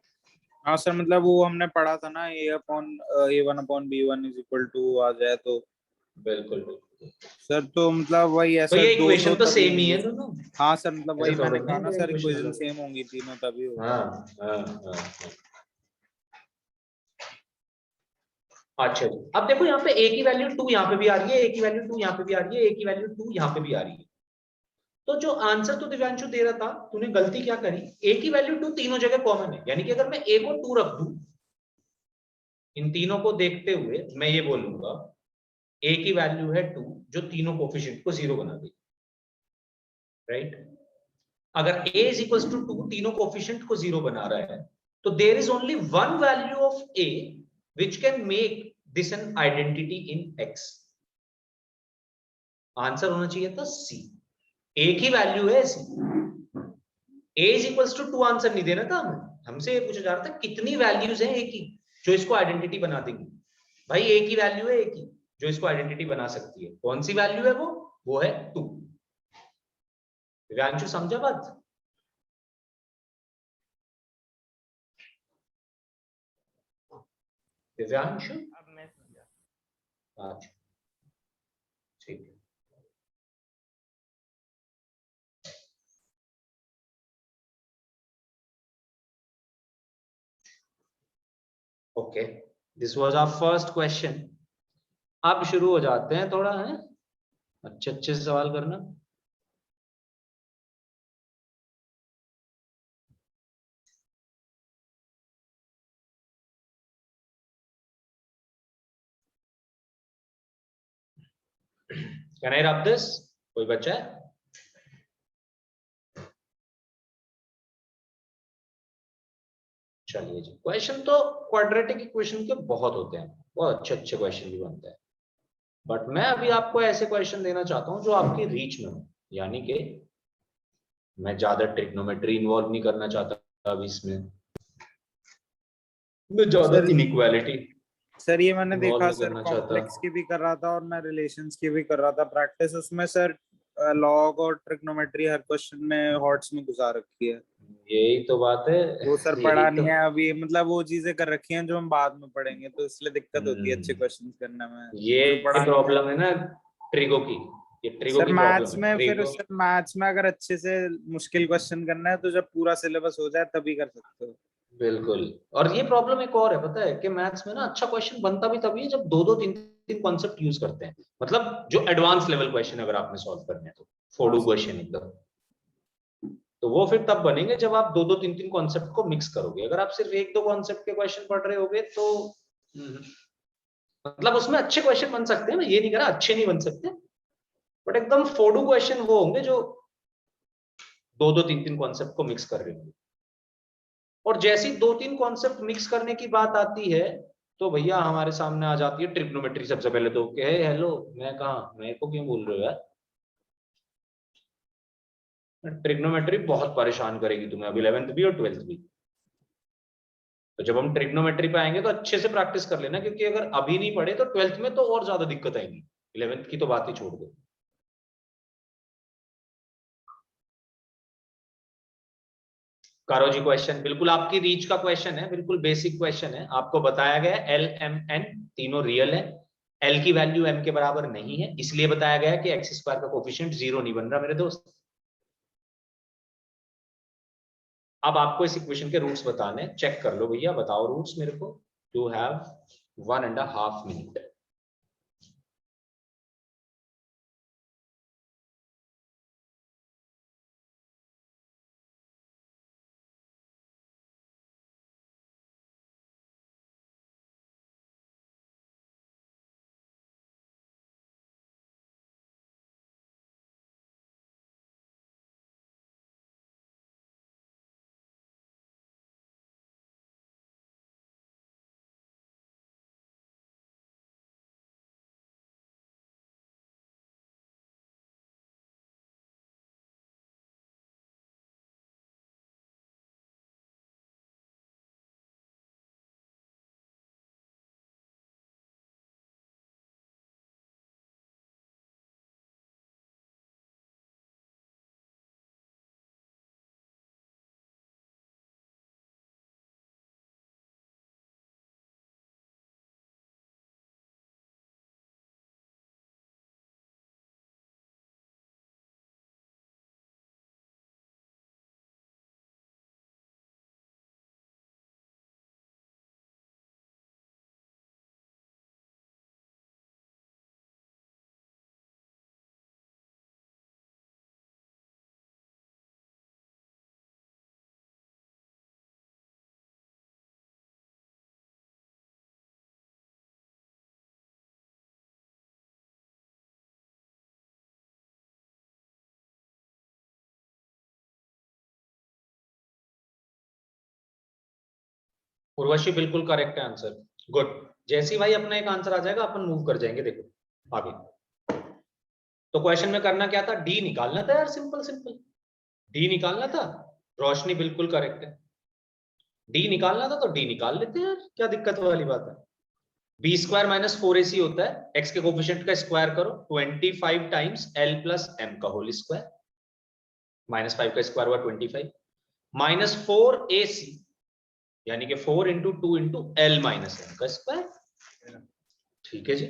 हाँ सर, मतलब वो हमने पढ़ा था ना, a1/b1 = 2 आ जाए तो। बिल्कुल बिल्कुल। सर तो मतलब वही है तो सर, ये दो इक्वेशन तो तभी सेम ही होंगी। है दोनों। हाँ सर, मतलब ऐसा वही थोड़ा मैंने ना कहा ना है सर, इक्वेशन इक्वेशन अलग। सेम होंगी तीनों तभी होगा। हाँ हाँ हाँ हाँ। अच्छा जी, अब देखो यहाँ पे a की वैल्यू 2 यहाँ पे भी आ रही है, a की वैल्यू 2 यहाँ पे भी आ रही है, a की वैल्यू 2 यहाँ पे भी आ रही है। तो जो आंसर तो दिव्यांशु दे रहा था, तूने गलती क्या करी, a की वैल्यू 2 तीनों जगह कॉमन है, यानी कि अगर मैं a को 2 रख दूं, इन तीनों को देखते हुए मैं ये बोलूंगा a की वैल्यू है 2, जो तीनों कोफिशिएंट को 0 बना देगी, राइट। अगर a इज इक्वल्स टू 2 तीनों कोफिशिएंट को 0 बना रहा है, तो there is only one value of a which can make this an identity in x। Answer होना चाहिए था c, एक ही वैल्यू है c, a is equals to 2 answer नहीं देना था हमें, हमसे ये पूछा जा रहा था कितनी वैल्यूज हैं a की जो इसको आइडेंटिटी बना देंगी। भाई एक ही वैल्यू है a की जो इसको आइडेंटिटी बना सकती है, कौन सी वैल्यू है वो है 2। दिव्यांशु समझा बात? दिव्यांशु? अब मैं समझा। अच्छा ठीक है। Okay, this was our first question. अब शुरू हो जाते हैं थोड़ा, है अच्छे अच्छे से सवाल करना। Can I rub this? कोई बच्चा है? चलिए जी, क्वेश्चन तो क्वाड्रेटिक इक्वेशन के बहुत होते हैं, बहुत अच्छे अच्छे क्वेश्चन भी बनते हैं, बट मैं अभी आपको ऐसे क्वेश्चन देना चाहता हूं जो आपकी रीच में हो, यानी कि मैं ज्यादा ट्रिग्नोमेट्री इन्वॉल्व नहीं करना चाहता अभी इसमें, मैं ज्यादा सर इनइक्वालिटी सर ये मैंने इन्वॉल्व देखा नहीं सर, करना चाहता। कॉम्प्लेक्स की भी कर रहा था और मैं रिलेशंस की भी कर रहा था प्रैक्टिस, उसमें सर लॉग और ट्रिग्नोमेट्री हर क्वेश्चन में हॉट्स में घुसा रखी है। यही तो बात है। वो सर यही पढ़ा तो नहीं है अभी, मतलब वो चीजें कर रखी हैं जो हम बाद में पढ़ेंगे, तो इसलिए दिक्कत होती है अच्छे क्वेश्चन करने में, जो ये पढ़ा नहीं है। प्रॉब्लम है ना ट्रिगो की, ये ट्रिगो सर की प्रॉब्लम मैथ्स है, में फिर ट्रिगो। सर मैथ्स में अगर अच्छे से मुश्किल क्वेश्चन करना है तो जब पूरा सिलेबस हो जाए तभी कर सकते हो। बिल्कुल। और ये प्रॉब्लम एक और है, पता है कि मैथ्स में ना अच्छा क्वेश्चन बनता भी तभी है जब दो दो तीन तीन कॉन्सेप्ट यूज करते हैं, मतलब जो एडवांस लेवल क्वेश्चन अगर आपने सॉल्व करने हैं तो हाँ फोडू सर। क्वेश्चन एकदम, तो वो फिर तब बनेंगे जब आप दो दो तीन तीन कॉन्सेप्ट को मिक्स करोगे। अगर आप सिर्फ एक दो कॉन्सेप्ट के क्वेश्चन पढ़ रहे होगे तो मतलब उसमें अच्छे क्वेश्चन बन सकते हैं, मैं ये नहीं कह रहा अच्छे नहीं बन सकते, बट एकदम फोडू क्वेश्चन वो होंगे जो दो दो तीन तीन कॉन्सेप्ट को मिक्स कर रहे होंगे। और जैसी दो तीन कॉन्सेप्ट मिक्स करने की बात आती है तो भैया हमारे सामने आ जाती है ट्रिग्नोमेट्री सबसे पहले तो कि हेलो मैं कहा, मेरे को क्यों बोल रहे हो यार। ट्रिग्नोमेट्री बहुत परेशान करेगी तुम्हें, अब 11th भी और 12th भी। तो जब हम ट्रिग्नोमेट्री पे आएंगे तो अच्छे से प्रैक्टिस कर लेना, क्योंकि अगर अभी नहीं पढ़े तो 12th में तो और ज्यादा दिक्कत आएगी। 11th की तो बात ही छोड़ दो। करो जी क्वेश्चन, बिल्कुल आपकी रीच का क्वेश्चन है, बिल्कुल बेसिक क्वेश्चन है। आपको बताया गया एल एम एन तीनों रियल है, एल की वैल्यू एम के बराबर नहीं है, इसलिए बताया गया है कि एक्स स्क्वायर का कोफिशिएंट 0 नहीं बन रहा मेरे दोस्त। अब आपको इस इक्वेशन के रूट्स बताने, चेक कर लो भैया, बताओ रूट्स मेरे को। You have 1.5 minute. उर्वशी बिल्कुल करेक्ट है आंसर, गुड। जैसे ही भाई अपना एक आंसर आ जाएगा अपन मूव कर जाएंगे। देखो आगे, तो क्वेश्चन में करना क्या था, डी निकालना था यार, सिंपल सिंपल डी निकालना था। रोशनी बिल्कुल करेक्ट है, डी निकालना था तो डी निकाल लेते हैं यार, क्या दिक्कत वाली बात है। बी स्क्वायर माइनस 4ac होता है, एक्स के कोफिशिएंट का स्क्वायर करो, 25 टाइम्स एल प्लस एम का होल स्क्वायर, -5 का स्क्वायर हुआ 25, माइनस 4ac यानी कि 4 into 2 into l minus M का स्क्वायर। ठीक है जी,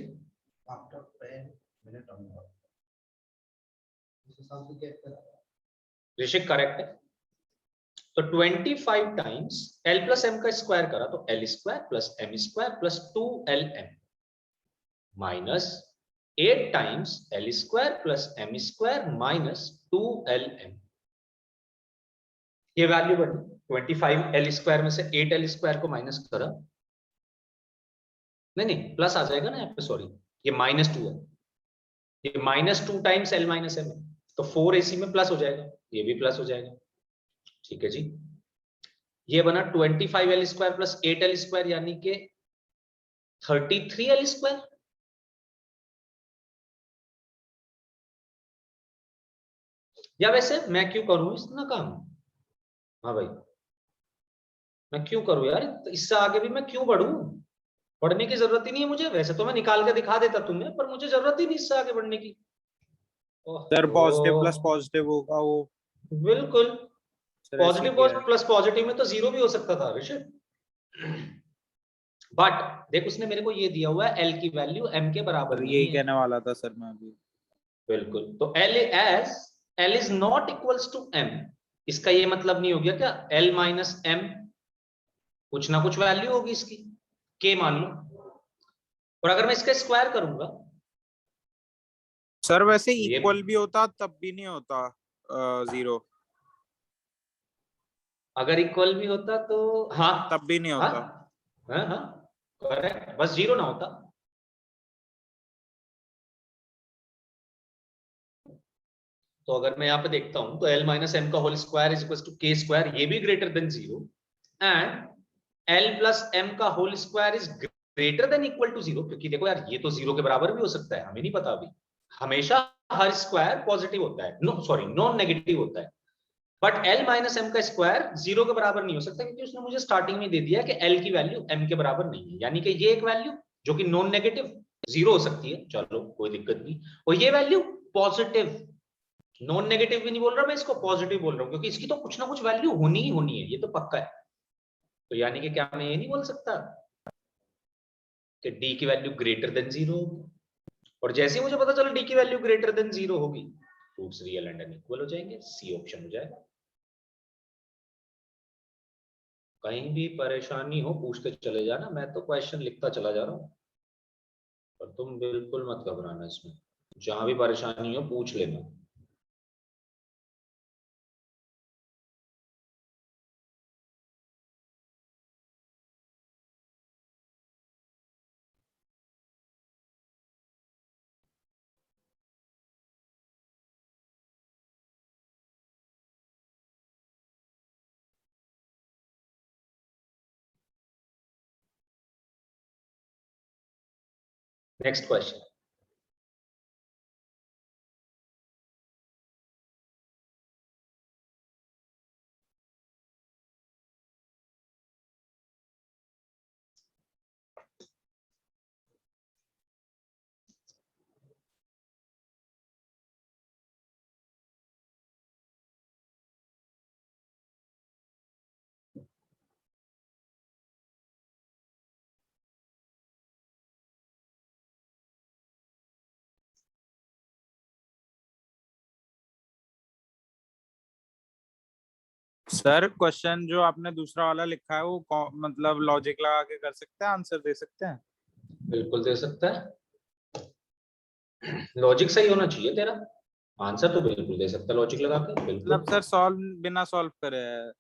ऋषिक करेक्ट है। तो 25 टाइम्स एल प्लस एम का स्क्वायर करा तो l square plus m square plus 2lm minus 8 times l square plus m square minus 2lm। ये वैल्यू बनी 25 एल स्क्वायर में से 8 एल स्क्वायर को माइनस करा, नहीं प्लस आ जाएगा ना यहाँ पे, सॉरी ये -2 है, ये -2 टाइम्स एल माइनस एम है, तो 4ac में प्लस हो जाएगा, ये भी प्लस हो जाएगा। ठीक है जी, ये बना 25 L square plus 8 L square यानी कि 33 एल स्क्वायर। या वैसे मैं क्यों करूं इतना काम, हाँ भाई मैं क्यों करूं यार, इससे आगे भी मैं क्यों बढ़ूं, पढ़ने की जरूरत ही नहीं है मुझे। वैसे तो मैं निकाल के दिखा देता तुम्हें, पर मुझे जरूरत ही नहीं इससे आगे बढ़ने की। सर पॉजिटिव प्लस पॉजिटिव होगा वो, बिल्कुल सर ऐसे पॉजिटिव किया है। प्लस पॉजिटिव में तो 0 भी हो सकता था ऋषभ, बट देख उसने मेरे को ये दिया हुआ है एल की वैल्यू एम के बराबर सर नहीं यही है। कहने वाला था सर मैं अभी। बिल्कुल, तो l is not equals to m, इसका ये मतलब नहीं हो गया क्या एल माइनस एम, कुछ ना कुछ वैल्यू होगी इसकी, के मान लो, और अगर मैं इसका स्क्वायर करूंगा सर वैसे तो ये इक्वल भी होता तब भी नहीं होता 0, अगर इक्वल भी होता तो हाँ तब भी नहीं हाँ होता। हाँ हाँ करेक्ट, बस 0 ना होता। तो अगर मैं यहाँ पे देखता हूं तो एल माइनस एम का whole square is equal to K square, ये भी greater than 0, and L plus M का whole square is greater than equal to 0, क्योंकि देखो यार ये तो 0 के बराबर भी हो सकता है, हमें नहीं पता अभी। हमेशा हर स्क्वायर पॉजिटिव होता है, नॉन नेगेटिव होता है, बट l माइनस एम का स्क्वायर 0 के बराबर नहीं हो सकता, क्योंकि उसने मुझे स्टार्टिंग में दे दिया कि l की वैल्यू m के बराबर नहीं है, यानी कि ये एक वैल्यू जो कि नॉन नेगेटिव 0 हो सकती है, चलो कोई दिक्कत नहीं, और ये वैल्यू पॉजिटिव, नॉन नेगेटिव भी नहीं बोल रहा मैं, इसको पॉजिटिव बोल रहा हूं, क्योंकि इसकी तो कुछ ना कुछ वैल्यू होनी ही होनी है, ये तो पक्का है। तो यानी कि क्या मैं ये नहीं बोल सकता कि d की वैल्यू ग्रेटर देन 0 होगी, और जैसे ही मुझे पता चला d की वैल्यू ग्रेटर देन 0 होगी, रूट्स रियल एंड अनइक्वल हो जाएंगे, सी ऑप्शन हो जाएगा। कहीं भी परेशानी हो पूछ के चले जाना, मैं तो क्वेश्चन लिखता चला जा रहा हूं, पर तुम बिल्कुल मत घबराना, इसमें जहां भी परेशानी हो पूछ लेना। नेक्स्ट क्वेश्चन, सर क्वेश्चन जो आपने दूसरा वाला लिखा है वो मतलब लॉजिक लगा के कर सकते हैं, आंसर दे सकते हैं? बिल्कुल दे सकता है, लॉजिक सही होना चाहिए तेरा, आंसर तो बिल्कुल दे सकता है लॉजिक लगा के, बिल्कुल। मतलब सर सॉल्व बिना सॉल्व करे है।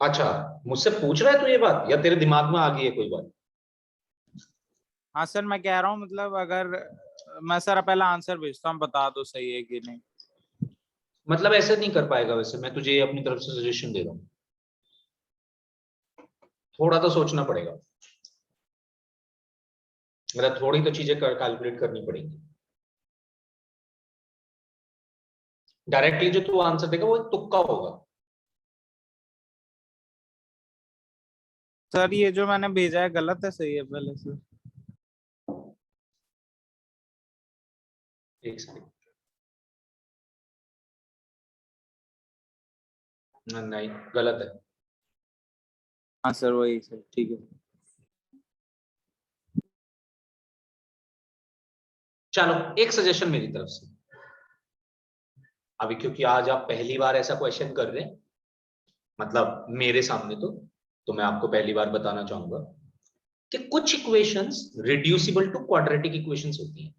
अच्छा, मुझसे पूछ रहा है तू ये बात, या तेरे दिमाग में आ गई है कोई बात? हाँ सर मैं कह रहा हूँ मतलब अगर मैं सर पहला आंसर भेजता हूँ, बता दो सही है कि नहीं। मतलब ऐसे नहीं कर पाएगा, वैसे मैं तुझे ये अपनी तरफ से सजेशन दे रहा हूँ, थोड़ा तो सोचना पड़ेगा, मतलब थोड़ी तो चीजें कैलकुलेट करनी पड़ेगी। डायरेक्टली जो तू आंसर देगा वो तुक्का होगा। सर ये जो मैंने भेजा है गलत है सही है पहले से? एक सेकंड, नहीं गलत है। हाँ सर वही सर, ठीक है। चलो एक सजेशन मेरी तरफ से, अभी क्योंकि आज आप पहली बार ऐसा क्वेश्चन कर रहे हैं, मतलब मेरे सामने, तो मैं आपको पहली बार बताना चाहूंगा कि कुछ equations reducible to quadratic equations होती हैं।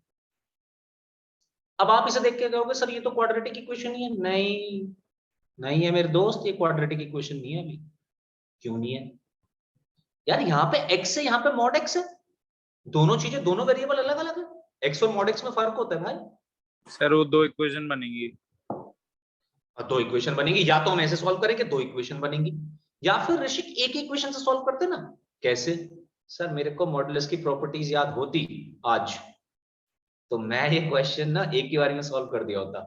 अब आप इसे देख के कहोगे सर ये तो क्वाड्रेटिक इक्वेशन ही है, नहीं नहीं है मेरे दोस्त, ये क्वाड्रेटिक इक्वेशन नहीं है अभी। क्यों नहीं है यार? यहाँ पे x है, यहाँ पे मॉड x है, दोनों चीजें, दोनों वेरिएबल अलग अलग है, x और मॉड x में फर्क होता है भाई। सर वो दो इक्वेशन बनेंगी। दो इक्वेशन बनेगी, या तो हम ऐसे सॉल्व करेंगे दो इक्वेशन बनेंगी, या फिर ऋषिक एक इक्वेशन से सॉल्व करते ना। कैसे? सर मेरे को मॉडुलस की प्रॉपर्टीज याद होती आज तो मैं ये क्वेश्चन ना एक ही बार में सॉल्व कर दिया होता,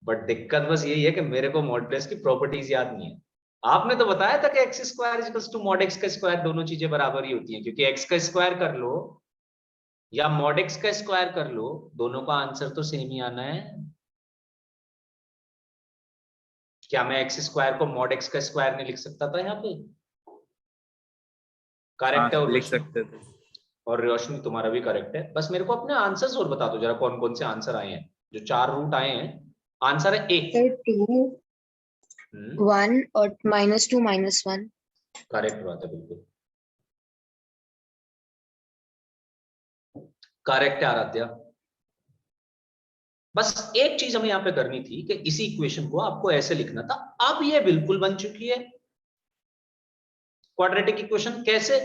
बट दिक्कत बस यही है कि मेरे को मॉडुलस की प्रॉपर्टीज याद नहीं है। आपने तो बताया था कि x square equals to mod x का स्क्वायर, दोनों चीजें बराबर ही होती हैं, क्योंकि एक्स का स्क्वायर कर लो या मॉड एक्स का स्क्वायर कर लो, दोनों का आंसर तो सेम ही आना है। क्या मैं एक्स स्क्वायर को मॉड एक्स का स्क्वायर नहीं लिख सकता था यहाँ पे? हाँ करेक्ट है, और लिख रोशनी, सकते थे। और रोशनी तुम्हारा भी करेक्ट है। बस मेरे को अपने आंसर्स और बता दो जरा, कौन कौन से आंसर आए हैं, जो चार रूट आए हैं। आंसर है ए, Sir, 2, 1 और -2 -1. करेक्ट बात है, बिल्कुल करेक्ट है आराध्या। बस एक चीज हमें यहाँ पे करनी थी कि इसी इक्वेशन को आपको ऐसे लिखना था, अब ये बिल्कुल बन चुकी है क्वाड्रेटिक इक्वेशन। कैसे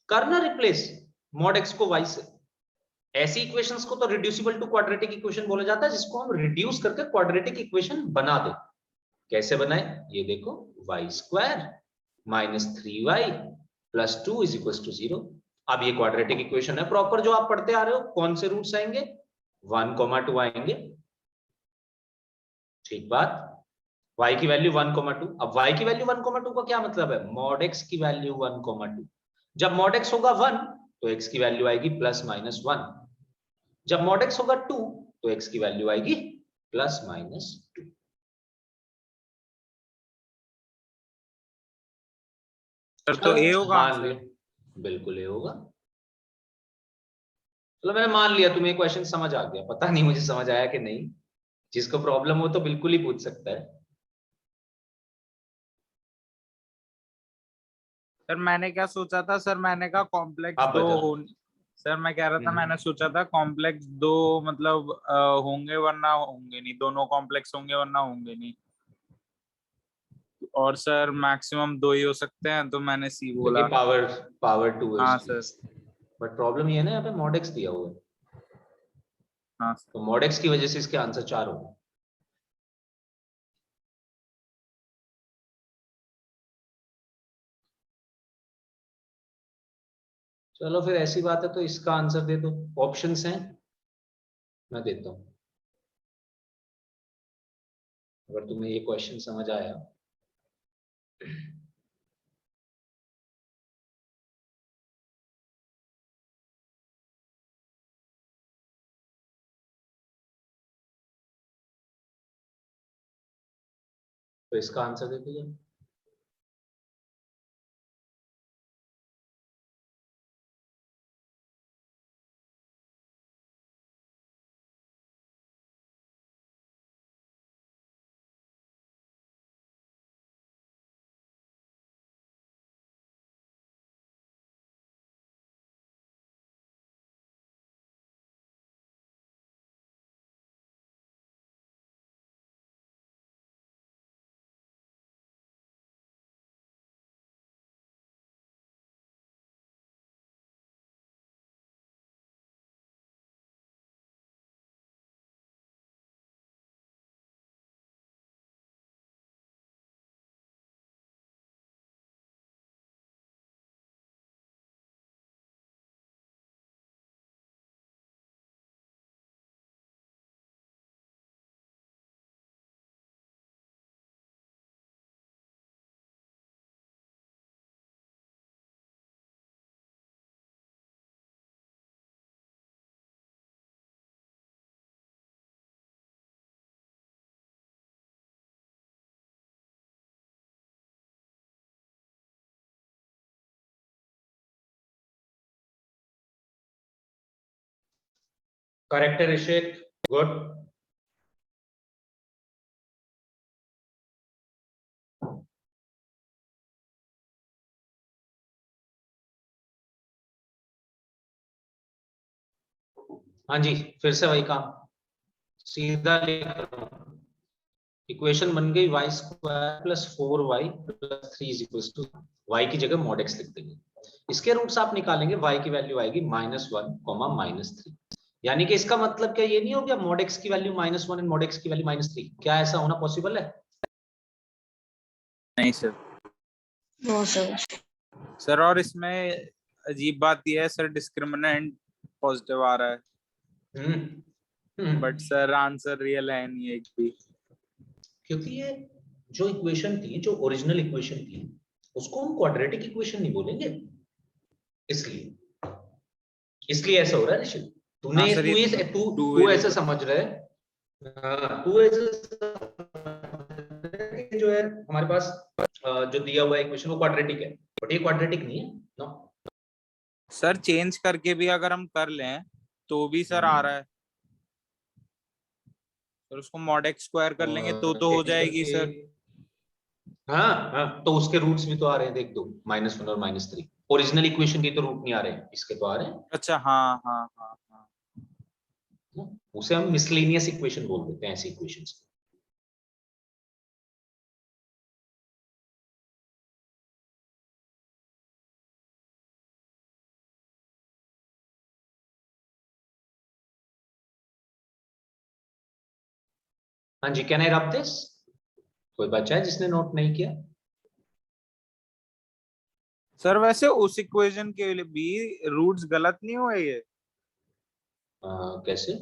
करना रिप्लेस मॉड एक्स को वाई से? ऐसी इक्वेशंस को तो रिड्यूसिबल टू क्वाड्रेटिक इक्वेशन बोला जाता है, जिसको हम रिड्यूस करके क्वाड्रेटिक इक्वेशन बना दे। कैसे बनाए ये देखो, वाई स्क्वायर -3y + 2 = 0। अब ये क्वाड्रेटिक इक्वेशन है प्रॉपर जो आप पढ़ते आ रहे हो, कौन से रूट्स आएंगे, 1,2 आएंगे, ठीक बात। y की वैल्यू 1,2, अब y की वैल्यू 1,2 का क्या मतलब है, मॉड x की वैल्यू 1,2, जब मॉड x होगा 1 तो x की वैल्यू आएगी +-1, जब मॉड x होगा 2 तो x की वैल्यू आएगी +-2। सर तो ए होगा मान आंसर। लिया, बिल्कुल ए होगा। चलो मैंने मान लिया तुम्हें क्वेश्चन समझ आ गया, पता नहीं मुझे समझ आया कि नहीं, जिसको प्रॉब्लम हो तो बिल्कुल ही पूछ सकता है। सर मैंने क्या सोचा था सर, मैंने कहा कॉम्प्लेक्स आप दो बता। हो। सर मैं कह रहा था, मैंने सोचा था कॉम्प्लेक्स दो मतलब होंगे वरना होंगे नहीं, दोनों कॉम्प्लेक्स होंगे वरना होंगे नहीं, और सर मैक्सिमम दो ही हो सकते हैं, तो मैंने सी बोला। क्योंकि पावर 2 है हाँ उसकी। सर। बट प्रॉब्लम ये है ना, यहाँ पे मॉड x दिया हुआ है, हाँ सर। तो मॉड x की वजह से इसके आंसर 4 होंगे। चलो फिर ऐसी बात है तो इसका आंसर दे दो, ऑप्शंस हैं मैं देता हूं, अगर तुम्हें ये क्वेश्चन समझ आया। तो इसका आंसर दे दीजिए। करेक्ट है ऋषिक, गुड। हाँ जी, फिर से वही काम, सीधा इक्वेशन बन गई y² + 4y + 3 = y की जगह मॉड x लिख देंगे। इसके रूट्स आप निकालेंगे, y की वैल्यू आएगी -1, -3, यानी कि इसका मतलब क्या ये नहीं हो गया मॉड x की वैल्यू -1 और मॉड x की वैल्यू -3, क्या ऐसा होना पॉसिबल है? नहीं सर। No, sir. सर और इसमें अजीब बात यह है सर, डिस्क्रिमिनेंट पॉजिटिव आ रहा है, बट सर आंसर रियल है नहीं एक भी। क्योंकि ये जो इक्वेशन थी, जो ओरिजिनल इक्वेशन थी, उसको हम क्वाड्रेटिक इक्वेशन नहीं बोलेंगे, इसलिए इसलिए ऐसा हो रहा है ऋषि। हाँ तूने सर, तू ये इस तू टू तू ऐसे वेरिएबल। समझ रहा है, हाँ, तू ऐसे जो है हमारे पास जो दिया हुआ इक्वेशन वो क्वाड्रेटिक है, बट ये क्वाड्रेटिक नहीं है, नो। सर चेंज करके भी अगर हम कर लें तो भी सर आ रहा है, सर उसको मॉड x² कर लेंगे तो हो चेंज जाएगी करके, सर। हाँ हाँ, तो उसके रूट्स भी तो आ रहे हैं, देख दो, -1 और -3, ओरिजिनल इक्वेशन के तो रूट नहीं आ रहे हैं, इसके तो आ रहे हैं अच्छा हाँ हाँ हाँ हाँ। ना? उसे हम मिसलेनियस इक्वेशन बोल देते हैं, ऐसी इक्वेशंस को। हाँ जी, कैन आई रब दिस? कोई बच्चा है जिसने नोट नहीं किया? सर वैसे उस इक्वेशन के लिए भी रूट्स गलत नहीं हुए ये? कैसे?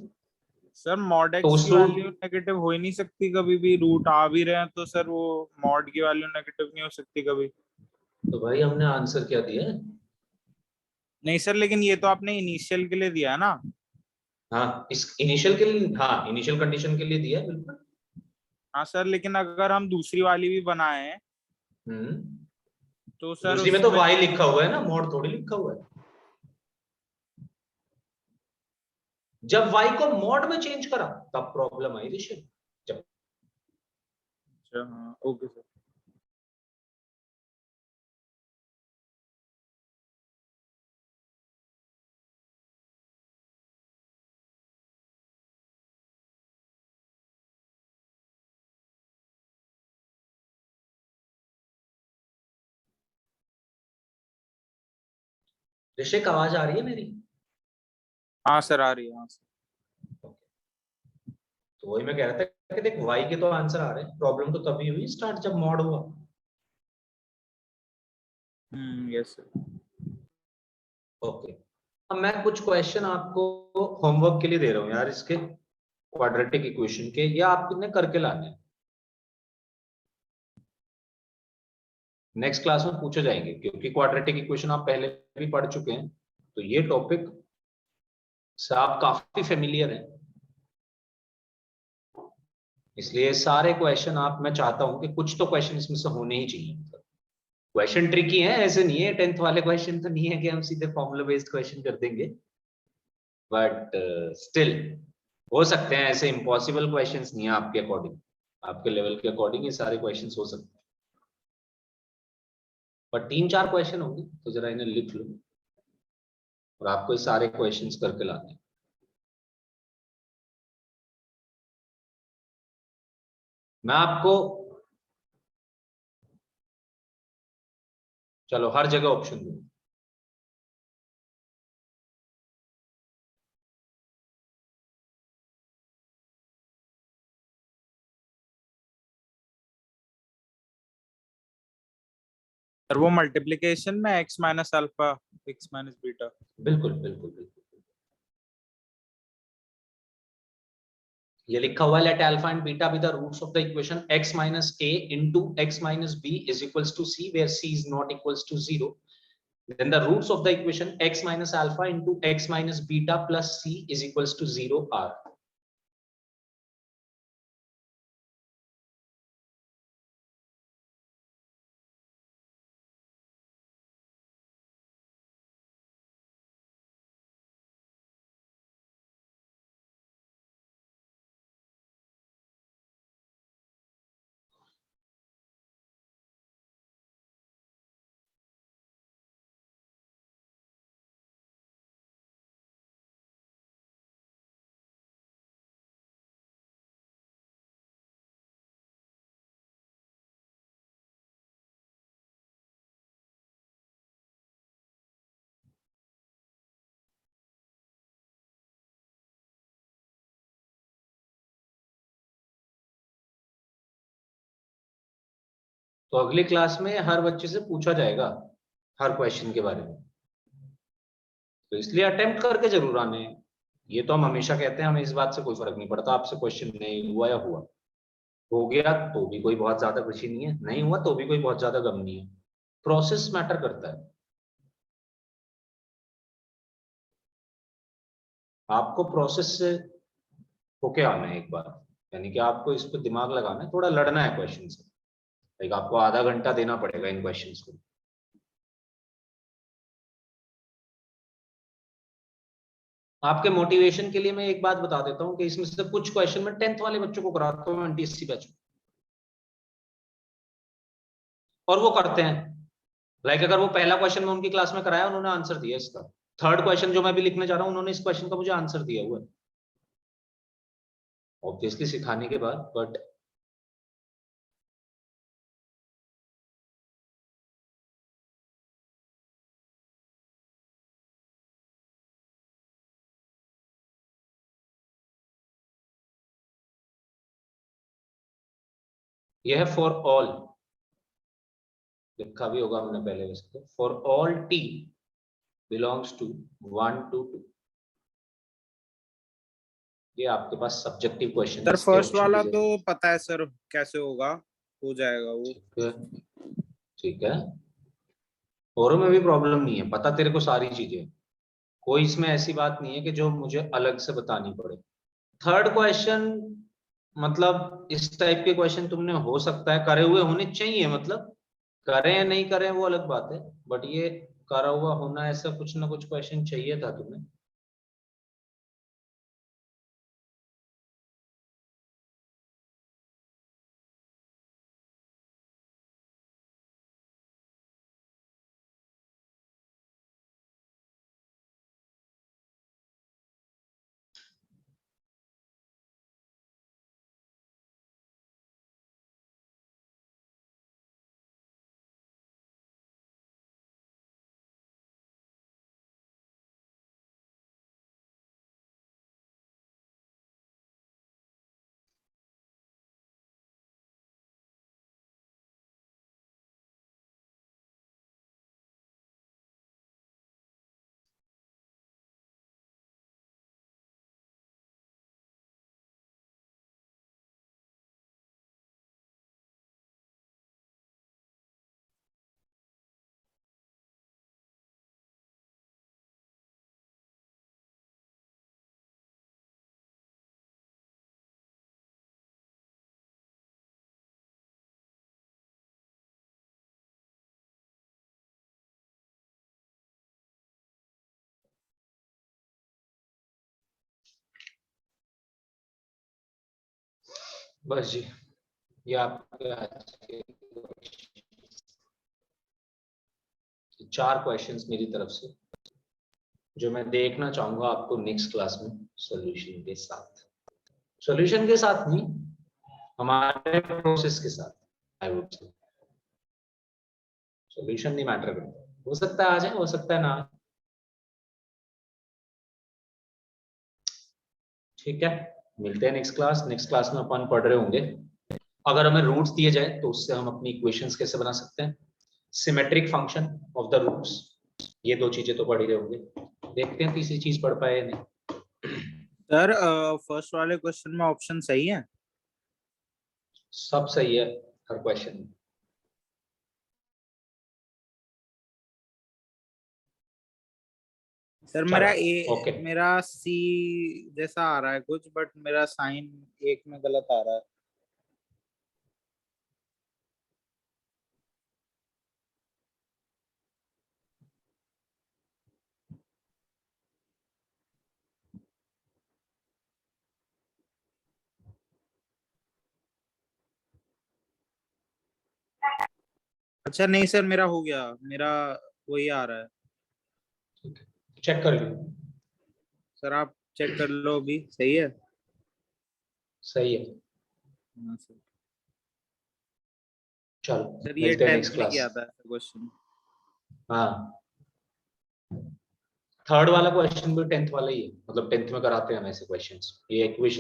सर मॉड तो एक्स उस की वैल्यू नेगेटिव हो ही नहीं सकती कभी भी, रूट आ भी रहे हैं तो सर वो मॉड की वैल्यू नेगेटिव नहीं हो सकती कभी। तो भाई हमने आंसर क्या दिया है? नहीं सर, लेकिन ये तो आपने इनिशियल के लिए दिया है ना। हाँ, इस इनिशियल के लिए, हाँ इनिशियल कंडीशन के लिए दिया है बिल्कुल। हाँ सर, लेकिन अगर हम दूसरी वाली भी बनाए हम्म। तो सर दूसरी में तो उसमें। वाई लिखा हुआ है ना, मॉड थोड़ी लिखा हुआ है। जब वाई को मॉड में चेंज करा तब प्रॉब्लम आई ऋषभ। जब अच्छा हाँ, ओके सर। ऋषिक आवाज आ रही है मेरी? हाँ सर आ रही है, हाँ सर। तो वही मैं कह रहा था कि देख वाई के तो आंसर आ रहे हैं, प्रॉब्लम तो तभी हुई स्टार्ट जब मॉड हुआ। Yes sir. ओके, अब मैं कुछ क्वेश्चन आपको होमवर्क के लिए दे रहा हूँ यार, इसके क्वाड्रेटिक इक्वेशन के, या आपने करके लाने हैं। नेक्स्ट क्लास में पूछे जाएंगे क्योंकि क्वाड्रेटिक इक्वेशन आप पहले भी पढ़ चुके हैं, तो ये टॉपिक से आप काफी फेमिलियर हैं। इसलिए सारे क्वेश्चन आप, मैं चाहता हूं कि कुछ तो क्वेश्चन इसमें से होने ही चाहिए। क्वेश्चन ट्रिकी है, ऐसे नहीं है 10th वाले क्वेश्चन तो नहीं है कि हम सीधे फॉर्मूला बेस्ड क्वेश्चन कर देंगे, बट स्टिल हो सकते हैं। ऐसे इम्पॉसिबल क्वेश्चंस नहीं है आपके अकॉर्डिंग, आपके लेवल के अकॉर्डिंग ये सारे क्वेश्चंस हो सकते हैं, पर 3-4 क्वेश्चन होंगे तो जरा इन्हें लिख लो और आपको ये सारे क्वेश्चंस करके लाने हैं। मैं आपको, चलो हर जगह ऑप्शन दूंगा। सर वो मल्टीप्लिकेशन में x minus alpha x minus beta. बिल्कुल बिल्कुल बिल्कुल। ये लिखा हुआ है, let alpha and beta be the roots of the equation x minus a into x minus b is equals to c where c is not equals to 0. Then the roots of the equation x minus alpha into x minus beta plus c is equals to 0 are. तो अगली क्लास में हर बच्चे से पूछा जाएगा हर क्वेश्चन के बारे में, तो इसलिए अटेम्प्ट करके जरूर आने हैं। ये तो हम हमेशा कहते हैं, हमें इस बात से कोई फर्क नहीं पड़ता आपसे क्वेश्चन नहीं हुआ या हुआ, हो गया तो भी कोई बहुत ज्यादा खुशी नहीं है, नहीं हुआ तो भी कोई बहुत ज्यादा गम नहीं है। प्रोसेस मैटर करता है। आपको प्रोसेस से होके आना है एक बार, यानी कि आपको इस पर दिमाग लगाना है, थोड़ा लड़ना है क्वेश्चन से। लाइक आपको आधा घंटा देना पड़ेगा इन क्वेश्चंस को। आपके मोटिवेशन के लिए मैं एक बात बता देता हूं कि इसमें से कुछ क्वेश्चन मैं 10th वाले बच्चों को कराता हूं एनटीएससी बैच में, और वो करते हैं। लाइक अगर वो पहला क्वेश्चन मैं उनकी क्लास में कराया, उन्होंने आंसर दिया इसका, थर्ड क्वेश्चन जो मैं भी लिखने जा रहा हूं उन्होंने इस क्वेश्चन का मुझे आंसर दिया हुआ है, ऑब्वियसली सिखाने के बाद, बट यह है फॉर ऑल। लिखा भी होगा हमने पहले वैसे तो, for all t belongs to 1 to 2। ये आपके पास सब्जेक्टिव क्वेश्चन सर फर्स्ट वाला तो पता है सर कैसे होगा, हो जाएगा वो। ठीक है, औरों में भी प्रॉब्लम नहीं है, पता तेरे को सारी चीजें, कोई इसमें ऐसी बात नहीं है कि जो मुझे अलग से बतानी पड़े। थर्ड क्वेश्चन मतलब इस टाइप के क्वेश्चन तुमने हो सकता है करे हुए होने चाहिए, मतलब करें या नहीं करें वो अलग बात है, बट ये करा हुआ होना, ऐसा कुछ ना कुछ क्वेश्चन चाहिए था तुम्हें। बस जी, ये आपके आज के 4 क्वेश्चंस मेरी तरफ से, जो मैं देखना चाहूंगा आपको नेक्स्ट क्लास में सॉल्यूशन के साथ। सॉल्यूशन के साथ नहीं, हमारे प्रोसेस के साथ। आई वुड से सॉल्यूशन नहीं मैटर करता, हो सकता है आ जाए, हो सकता है ना आए। ठीक है, मिलते हैं नेक्स्ट क्लास। नेक्स्ट क्लास में अपन पढ़ रहे होंगे, अगर हमें रूट्स दिए जाए तो उससे हम अपनी इक्वेशंस कैसे बना सकते हैं, symmetric function of the roots, ये 2 चीजें तो पढ़ ही रहे होंगे। देखते हैं तीसरी चीज पढ़ पाए या नहीं। सर फर्स्ट वाले क्वेश्चन में ऑप्शन सही है? सब सही है हर क्वेश्चन में। सर मेरा ओके, मेरा सी जैसा आ रहा है कुछ, बट मेरा साइन एक में गलत आ रहा है। अच्छा नहीं सर, मेरा हो गया, मेरा वही आ रहा है। चेक कर लो। सर आप चेक कर लो, अभी सही है। सही है, हाँ सर। चलो सर ये मिलते हैं 10th नेक्स्ट में क्लास। किया था क्वेश्चन। हाँ, थर्ड वाला क्वेश्चन भी 10th वाला ही है, मतलब 10th में कराते हैं हम ऐसे क्वेश्चंस, ये इक्वेशन